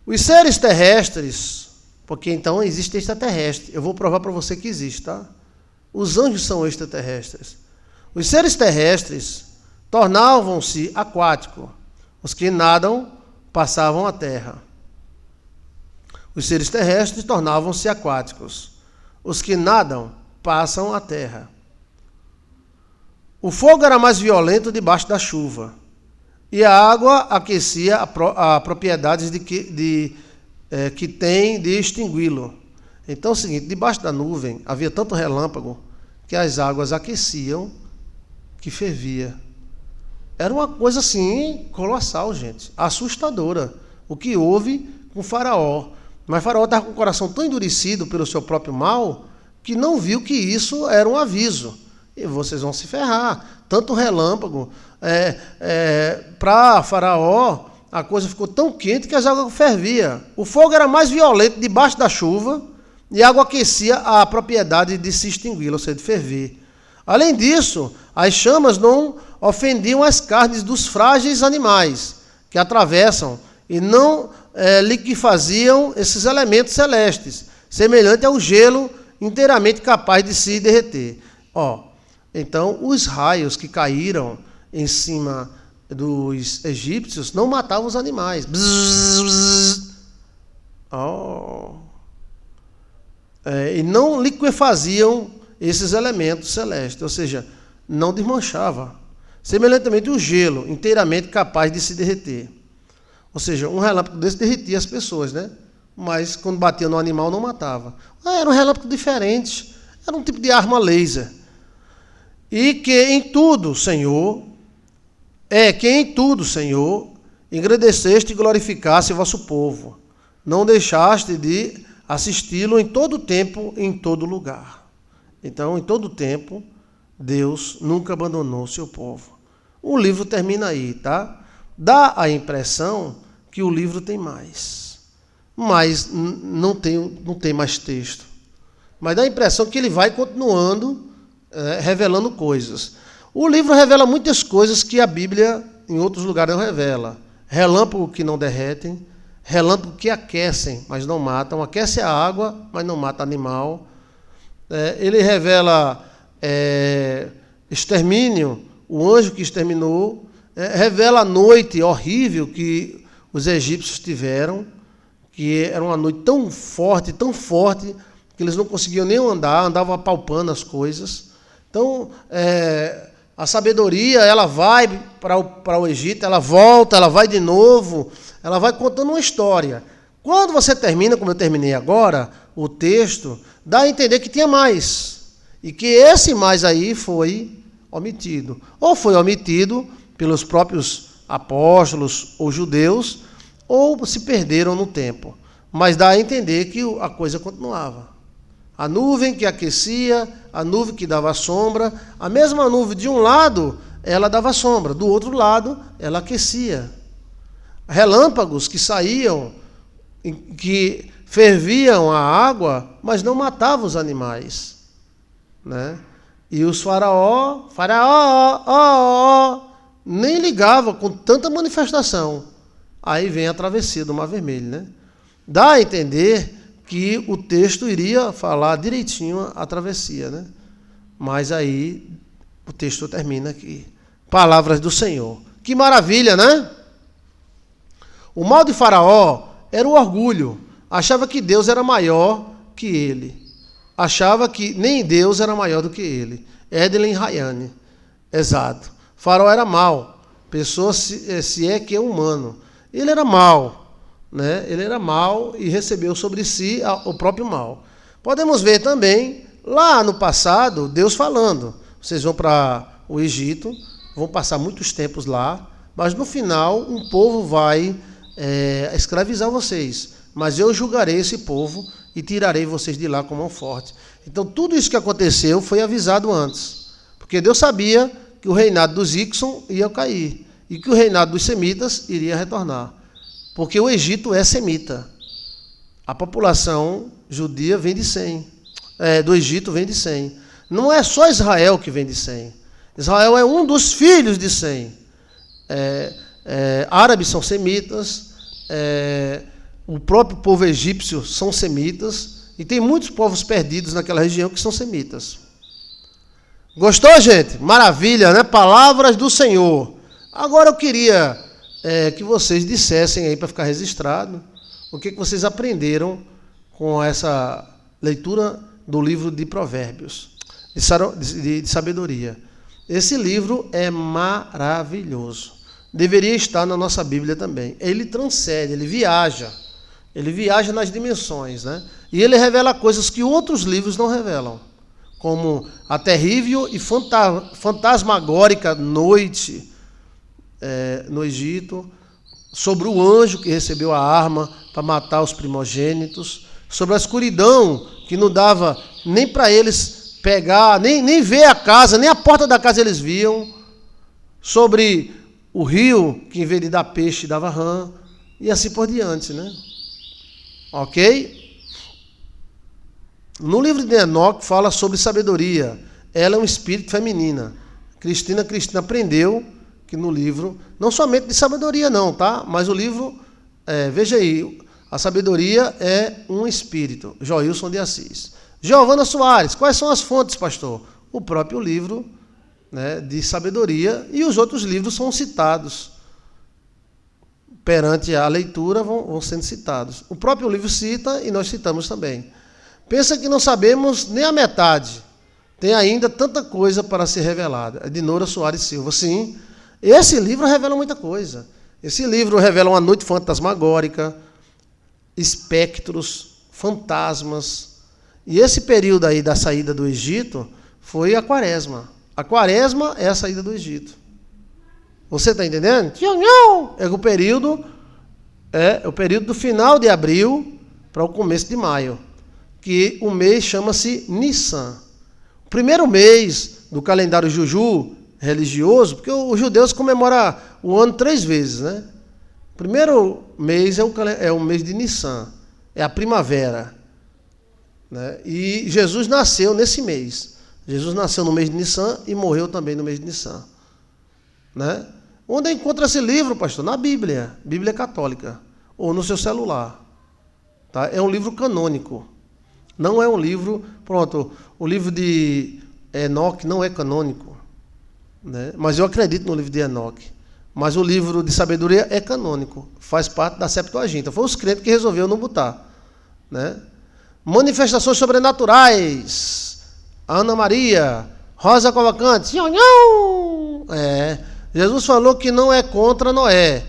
Os seres terrestres, porque então existe extraterrestre, eu vou provar para você que existe, tá? Os anjos são extraterrestres. Os seres terrestres tornavam-se aquáticos, os que nadam passavam a terra. Os seres terrestres tornavam-se aquáticos, os que nadam passam a terra. O fogo era mais violento debaixo da chuva, e a água aquecia a propriedades que tem de extingui-lo. Então é o seguinte, debaixo da nuvem havia tanto relâmpago que as águas aqueciam, que fervia. Era uma coisa assim, colossal, gente, assustadora, o que houve com Faraó. Mas Faraó estava com o coração tão endurecido pelo seu próprio mal, que não viu que isso era um aviso. E vocês vão se ferrar. Tanto relâmpago. Para Faraó, a coisa ficou tão quente que as águas ferviam. O fogo era mais violento debaixo da chuva e a água aquecia a propriedade de se extingui-la, ou seja, de ferver. Além disso, as chamas não ofendiam as carnes dos frágeis animais que atravessam e não liquefaziam esses elementos celestes, semelhante ao gelo inteiramente capaz de se derreter. Então, os raios que caíram em cima dos egípcios não matavam os animais. E não liquefaziam esses elementos celestes, ou seja, não desmanchava. Semelhantemente, o gelo inteiramente capaz de se derreter. Ou seja, um relâmpago desse derretia as pessoas, né? Mas quando batia no animal não matava. Era um relâmpago diferente, era um tipo de arma laser. E que em tudo, Senhor, engrandeceste e glorificaste o vosso povo. Não deixaste de assisti-lo em todo tempo, em todo lugar. Então, em todo tempo, Deus nunca abandonou o seu povo. O livro termina aí, tá? Dá a impressão que o livro tem mais. Mas não tem mais texto. Mas dá a impressão que ele vai continuando revelando coisas. O livro revela muitas coisas que a Bíblia, em outros lugares, não revela. Relâmpago que não derretem, relâmpago que aquecem, mas não matam. Aquece a água, mas não mata animal. Ele revela extermínio, o anjo que exterminou. Revela a noite horrível que os egípcios tiveram, que era uma noite tão forte, que eles não conseguiam nem andar, andavam apalpando as coisas. Então, a sabedoria, ela vai para o Egito, ela volta, ela vai de novo, ela vai contando uma história. Quando você termina, como eu terminei agora, o texto, dá a entender que tinha mais. E que esse mais aí foi omitido. Ou foi omitido pelos próprios apóstolos ou judeus, ou se perderam no tempo. Mas dá a entender que a coisa continuava. A nuvem que aquecia, a nuvem que dava sombra, a mesma nuvem de um lado, ela dava sombra, do outro lado, ela aquecia. Relâmpagos que saíam, que ferviam a água, mas não matavam os animais. Né? E os faraó, nem ligava com tanta manifestação. Aí vem a travessia do Mar Vermelho. Né? Dá a entender que o texto iria falar direitinho a travessia, né? Mas aí o texto termina aqui. Palavras do Senhor. Que maravilha, né? O mal de Faraó era o orgulho. Achava que Deus era maior que ele. Achava que nem Deus era maior do que ele. Edlen Rayane. Exato. Faraó era mau. Pessoa se é que é humano. Ele era mau. Né? Ele era mau e recebeu sobre si o próprio mal. Podemos ver também, lá no passado, Deus falando. Vocês vão para o Egito, vão passar muitos tempos lá, mas no final um povo vai escravizar vocês. Mas eu julgarei esse povo e tirarei vocês de lá com mão forte. Então tudo isso que aconteceu foi avisado antes. Porque Deus sabia que o reinado dos Ixon ia cair e que o reinado dos semitas iria retornar. Porque o Egito é semita. A população judia vem de Sem. Do Egito vem de Sem. Não é só Israel que vem de Sem. Israel é um dos filhos de Sem. Árabes são semitas. O próprio povo egípcio são semitas. E tem muitos povos perdidos naquela região que são semitas. Gostou, gente? Maravilha, né? Palavras do Senhor. Agora eu queria que vocês dissessem aí para ficar registrado o que vocês aprenderam com essa leitura do livro de Provérbios, de sabedoria. Esse livro é maravilhoso. Deveria estar na nossa Bíblia também. Ele transcende, ele viaja nas dimensões, né? E ele revela coisas que outros livros não revelam, como a terrível e fantasmagórica noite no Egito, sobre o anjo que recebeu a arma para matar os primogênitos, sobre a escuridão que não dava nem para eles pegar, nem ver a casa, nem a porta da casa eles viam, sobre o rio que em vez de dar peixe dava rã, e assim por diante, né? Ok? No livro de Enoque fala sobre sabedoria. Ela é um espírito feminina. Cristina aprendeu que no livro, não somente de sabedoria não, tá? Mas o livro, veja aí, a sabedoria é um espírito. Joilson de Assis. Giovana Soares, quais são as fontes, pastor? O próprio livro, né, de sabedoria, e os outros livros são citados. Perante a leitura vão sendo citados. O próprio livro cita e nós citamos também. Pensa que não sabemos nem a metade. Tem ainda tanta coisa para ser revelada. É de Nora Soares Silva. Sim, esse livro revela muita coisa. Esse livro revela uma noite fantasmagórica, espectros, fantasmas. E esse período aí da saída do Egito foi a Quaresma. A Quaresma é a saída do Egito. Você está entendendo? É o período do final de abril para o começo de maio, que o mês chama-se Nissan. O primeiro mês do calendário Juju religioso, porque os judeus comemoram o ano 3 vezes, né? O primeiro mês é o mês de Nissan, é a primavera, né? E Jesus nasceu nesse mês. Jesus nasceu no mês de Nissan e morreu também no mês de Nissan, né? Onde encontra esse livro, pastor? Na Bíblia, Bíblia Católica, ou no seu celular, tá? É um livro canônico, não é um livro, pronto, o livro de Enoque não é canônico, né? Mas eu acredito no livro de Enoque, Mas o livro de sabedoria é canônico, faz parte da Septuaginta. Foi os crentes que resolveu não botar, né? Manifestações sobrenaturais. Ana Maria, Rosa Cavalcante. Jesus falou que não é contra Noé.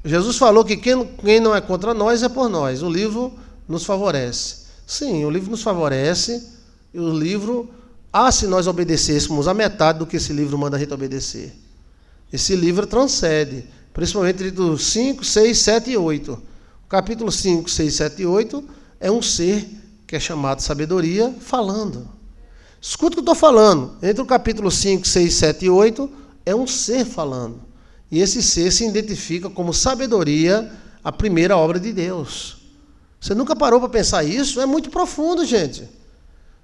Jesus falou que quem não é contra nós é por nós. O livro nos favorece. Sim, o livro nos favorece. E o livro, se nós obedecêssemos a metade do que esse livro manda a gente obedecer. Esse livro transcende, principalmente do 5, 6, 7 e 8. O capítulo 5, 6, 7 e 8 é um ser que é chamado sabedoria falando. Escuta o que eu estou falando. Entre o capítulo 5, 6, 7 e 8 é um ser falando. E esse ser se identifica como sabedoria, a primeira obra de Deus. Você nunca parou para pensar isso? É muito profundo, gente.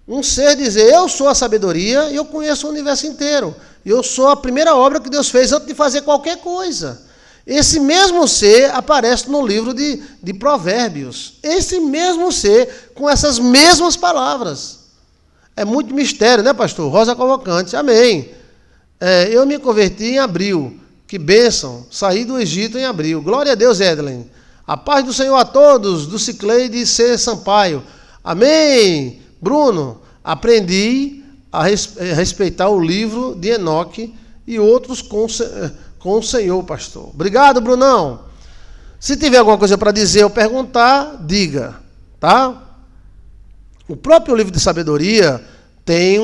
Um ser dizer, eu sou a sabedoria e eu conheço o universo inteiro. Eu sou a primeira obra que Deus fez antes de fazer qualquer coisa. Esse mesmo ser aparece no livro de Provérbios. Esse mesmo ser com essas mesmas palavras. É muito mistério, né, pastor? Rosa Cavalcante, amém. Eu me converti em abril. Que bênção. Saí do Egito em abril. Glória a Deus, Edlen. A paz do Senhor a todos, do Cicleide C. Sampaio. Amém. Bruno, aprendi a respeitar o livro de Enoque e outros com o Senhor, pastor. Obrigado, Brunão. Se tiver alguma coisa para dizer ou perguntar, diga, tá? O próprio livro de sabedoria tem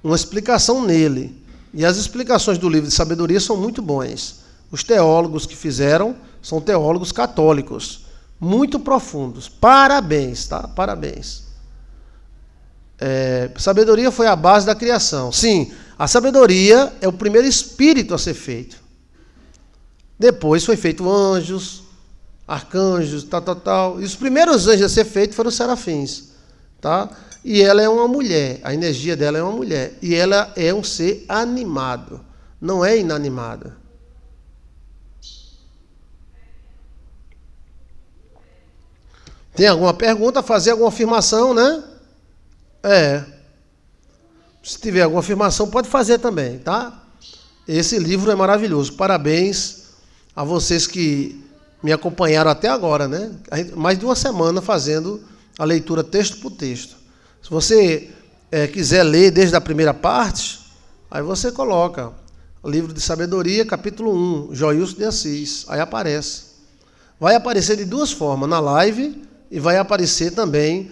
uma explicação nele. E as explicações do livro de sabedoria são muito boas. Os teólogos que fizeram são teólogos católicos. Muito profundos. Parabéns, tá? Parabéns. Sabedoria foi a base da criação. Sim, a sabedoria é o primeiro espírito a ser feito. Depois foi feito anjos, arcanjos, tal. E os primeiros anjos a ser feitos foram os serafins, tá? E ela é uma mulher, a energia dela é uma mulher. E ela é um ser animado, não é inanimada. Tem alguma pergunta, fazer alguma afirmação, né? Se tiver alguma afirmação, pode fazer também, tá? Esse livro é maravilhoso. Parabéns a vocês que me acompanharam até agora, né? Mais de uma semana fazendo a leitura texto por texto. Se você quiser ler desde a primeira parte, aí você coloca o livro de sabedoria, capítulo 1, Joilson de Assis. Aí aparece. Vai aparecer de duas formas, na live e vai aparecer também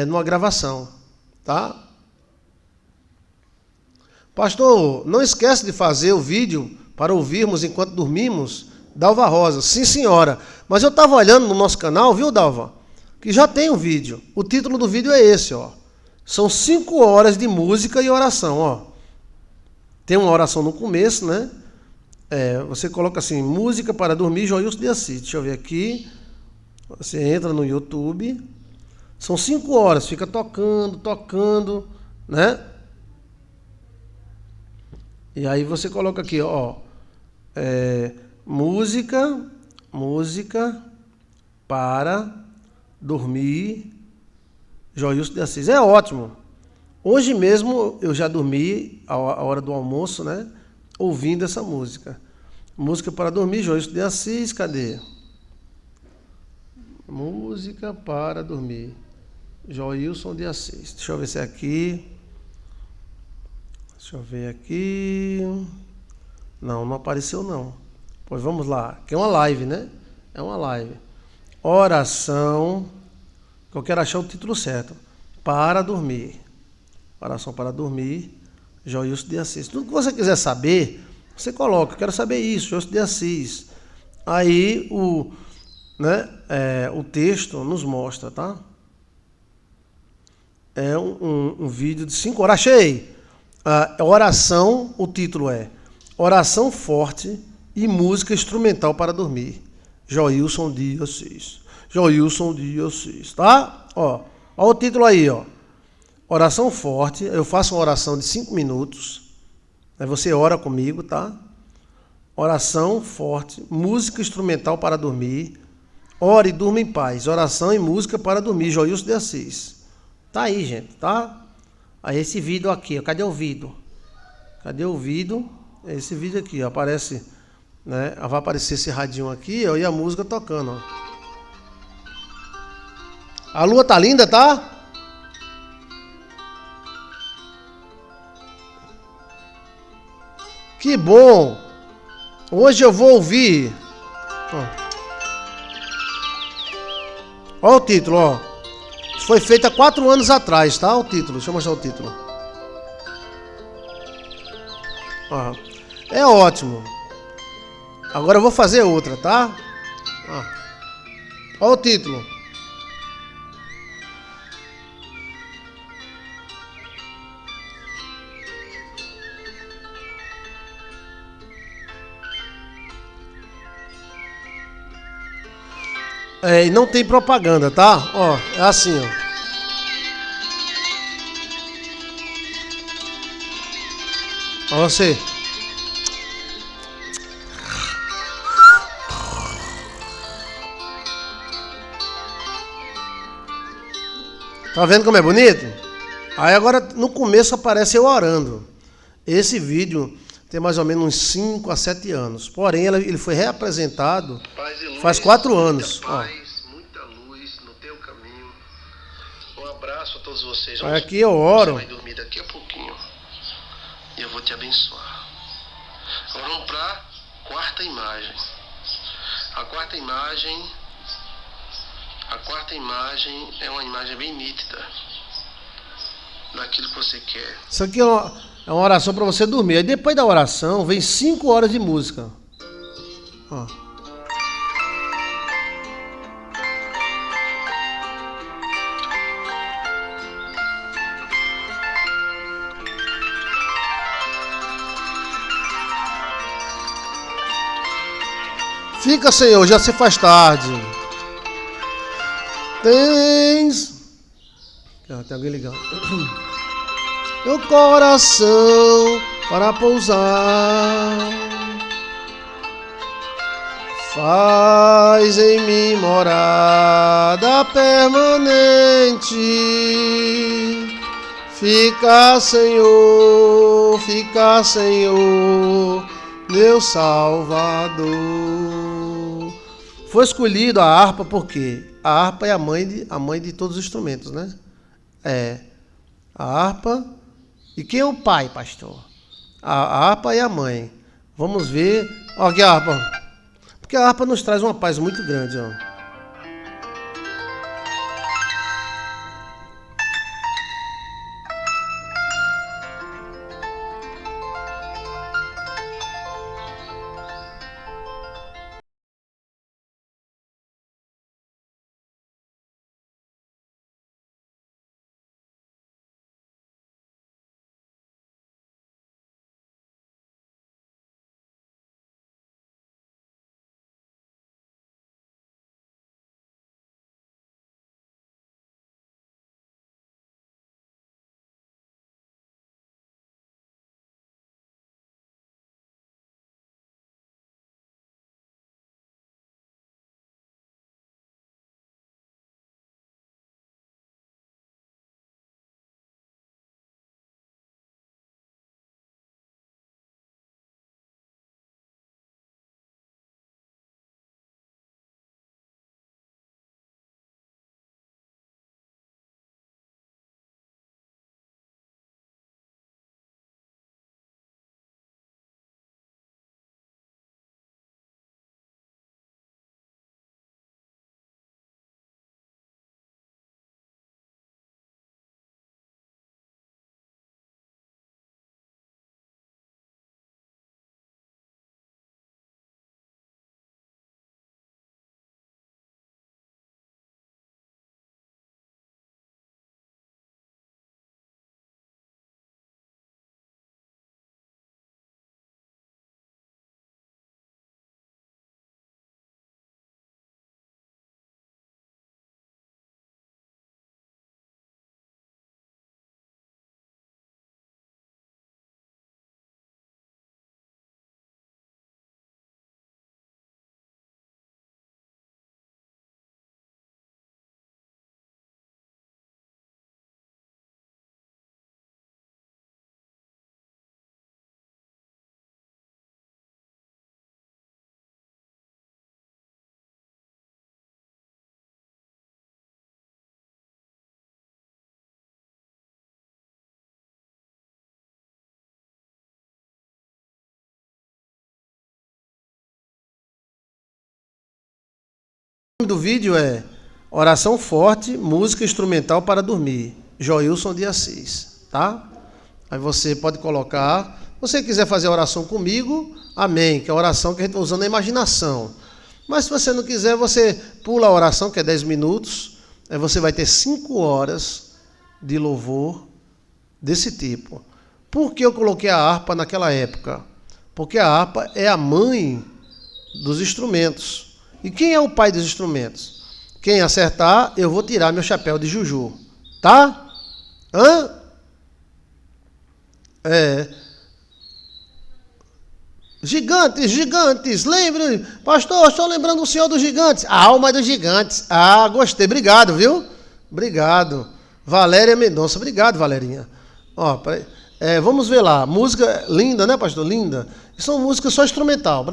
numa gravação, tá? Pastor, não esquece de fazer o vídeo para ouvirmos enquanto dormimos. Dalva Rosa, sim senhora. Mas eu estava olhando no nosso canal, viu, Dalva? Que já tem um vídeo. O título do vídeo é esse, ó. São 5 horas de música e oração, ó. Tem uma oração no começo, né? Você coloca assim, música para dormir, Joilson de Assis. Deixa eu ver aqui. Você entra no YouTube. São 5 horas, fica tocando, né? E aí você coloca aqui, ó. Música para dormir, Joilson de Assis. É ótimo. Hoje mesmo eu já dormi a hora do almoço, né? Ouvindo essa música. Música para dormir, Joilson de Assis, cadê? Música para dormir, Joilson de Assis. Deixa eu ver se é aqui. Deixa eu ver aqui. Não apareceu não. Pois vamos lá. Que é uma live, né? É uma live. Oração. Que eu quero achar o título certo. Para dormir. Oração para dormir. Joilson de Assis. Tudo que você quiser saber, você coloca. Quero saber isso. Joilson de Assis. Aí o texto nos mostra, tá? É um vídeo de 5 horas. Achei! Oração, o título é Oração Forte e Música Instrumental para Dormir. Joilson de Assis. Joilson de Assis, tá? Ó o título aí, ó. Oração forte. Eu faço uma oração de 5 minutos. Aí você ora comigo, tá? Oração forte, música instrumental para dormir. Ore e durma em paz. Oração e música para dormir. Joilson de Assis. Tá aí, gente, tá? Aí esse vídeo aqui, ó. Cadê o vídeo? Cadê o vídeo? É esse vídeo aqui, ó, aparece, né? Vai aparecer esse radinho aqui, ó, e a música tocando, ó. A lua tá linda, tá? Que bom! Hoje eu vou ouvir. Ó o título, ó. Isso foi feito há 4 anos atrás, tá? O título, deixa eu mostrar o título. Ó. É ótimo. Agora eu vou fazer outra, tá? Ó o título. É, e não tem propaganda, tá? Ó, é assim, ó. Ó você. Tá vendo como é bonito? Aí agora no começo aparece eu orando. Esse vídeo tem mais ou menos uns 5 a 7 anos. Porém, ele foi reapresentado faz 4 anos. Muita paz, muita luz no teu caminho. Um abraço a todos vocês. Aí aqui eu oro. Você vai dormir daqui a pouquinho. E eu vou te abençoar. Agora vamos para a quarta imagem. A quarta imagem é uma imagem bem nítida daquilo que você quer. Isso aqui é uma oração para você dormir. Aí depois da oração vem 5 horas de música. Ó. Fica, Senhor, já se faz tarde. Tem alguém ligando. Meu coração para pousar. Faz em mim morada permanente. Fica, Senhor, meu Salvador. Foi escolhido a harpa porque a harpa é a mãe de todos os instrumentos, né? É. A harpa. E quem é o pai, pastor? A harpa é a mãe. Vamos ver. Ó, aqui a harpa. Porque a harpa nos traz uma paz muito grande, ó. O nome do vídeo é Oração Forte, Música Instrumental para Dormir, Joilson de Assis, tá? Aí você pode colocar, se você quiser fazer a oração comigo, amém, que é a oração que a gente está usando a imaginação. Mas se você não quiser, você pula a oração, que é 10 minutos, aí você vai ter 5 horas de louvor desse tipo. Por que eu coloquei a harpa naquela época? Porque a harpa é a mãe dos instrumentos. E quem é o pai dos instrumentos? Quem acertar, eu vou tirar meu chapéu de Juju. Tá? Hã? Gigantes, lembre, pastor, estou lembrando o senhor dos gigantes. A alma dos gigantes. Ah, gostei, obrigado, viu? Obrigado. Valéria Mendonça, obrigado, Valerinha. Ó, vamos ver lá, música linda, né, pastor? Linda. São músicas só instrumental.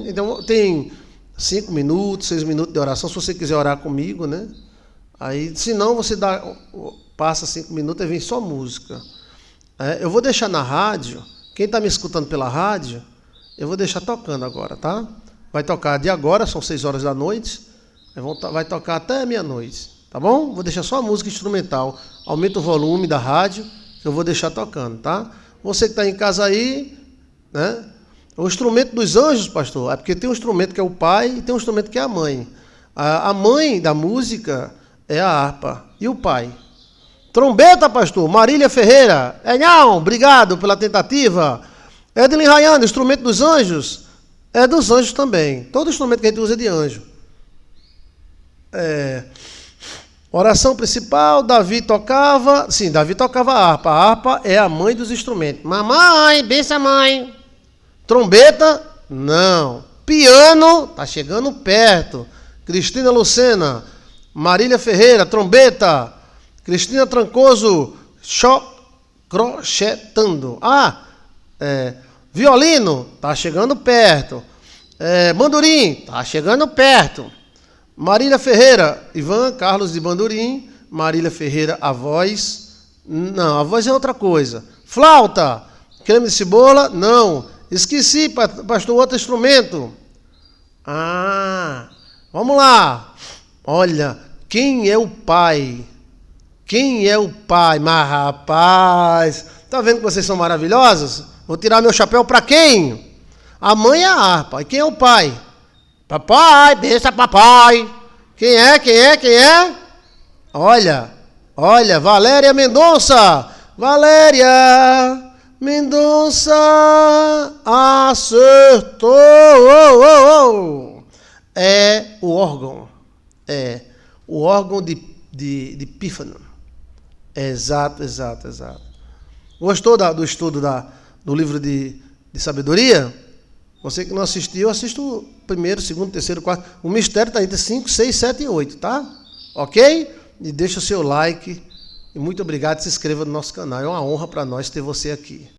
Então tem 5 minutos, 6 minutos de oração, se você quiser orar comigo, né? Aí, se não, você passa 5 minutos e vem só música. Eu vou deixar na rádio, quem está me escutando pela rádio, eu vou deixar tocando agora, tá? Vai tocar de agora, são 6 horas da noite, vai tocar até meia-noite, tá bom? Vou deixar só a música instrumental. Aumenta o volume da rádio, que eu vou deixar tocando, tá? Você que está em casa aí, né? O instrumento dos anjos, pastor, é porque tem um instrumento que é o pai e tem um instrumento que é a mãe. A mãe da música é a harpa e o pai. Trombeta, pastor, Marília Ferreira. Não, obrigado pela tentativa. Edlin Rayane, instrumento dos anjos, é dos anjos também. Todo instrumento que a gente usa é de anjo. Oração principal, Davi tocava a harpa. A harpa é a mãe dos instrumentos. Mamãe, benção, mãe. Trombeta, não. Piano, tá chegando perto. Cristina Lucena, Marília Ferreira, trombeta. Cristina Trancoso, crochetando. Violino, tá chegando perto. Bandorim, tá chegando perto. Marília Ferreira, Ivan Carlos de Bandorim. Marília Ferreira, a voz. Não, a voz é outra coisa. Flauta, creme de cebola, não. Esqueci, pastor, outro instrumento. Vamos lá. Olha, quem é o pai? Quem é o pai? Mas, rapaz, tá vendo que vocês são maravilhosos? Vou tirar meu chapéu para quem? A mãe é a harpa. E quem é o pai? Papai, benção, papai. Quem é? Olha, Valéria Mendonça. Valéria Mendonça acertou. É o órgão. É o órgão de pífano. Exato. Gostou do estudo do livro de sabedoria? Você que não assistiu, assista o primeiro, segundo, terceiro, quarto. O mistério está entre 5, 6, 7 e 8, tá? Ok? E deixa o seu like. E muito obrigado, se inscreva no nosso canal. É uma honra para nós ter você aqui.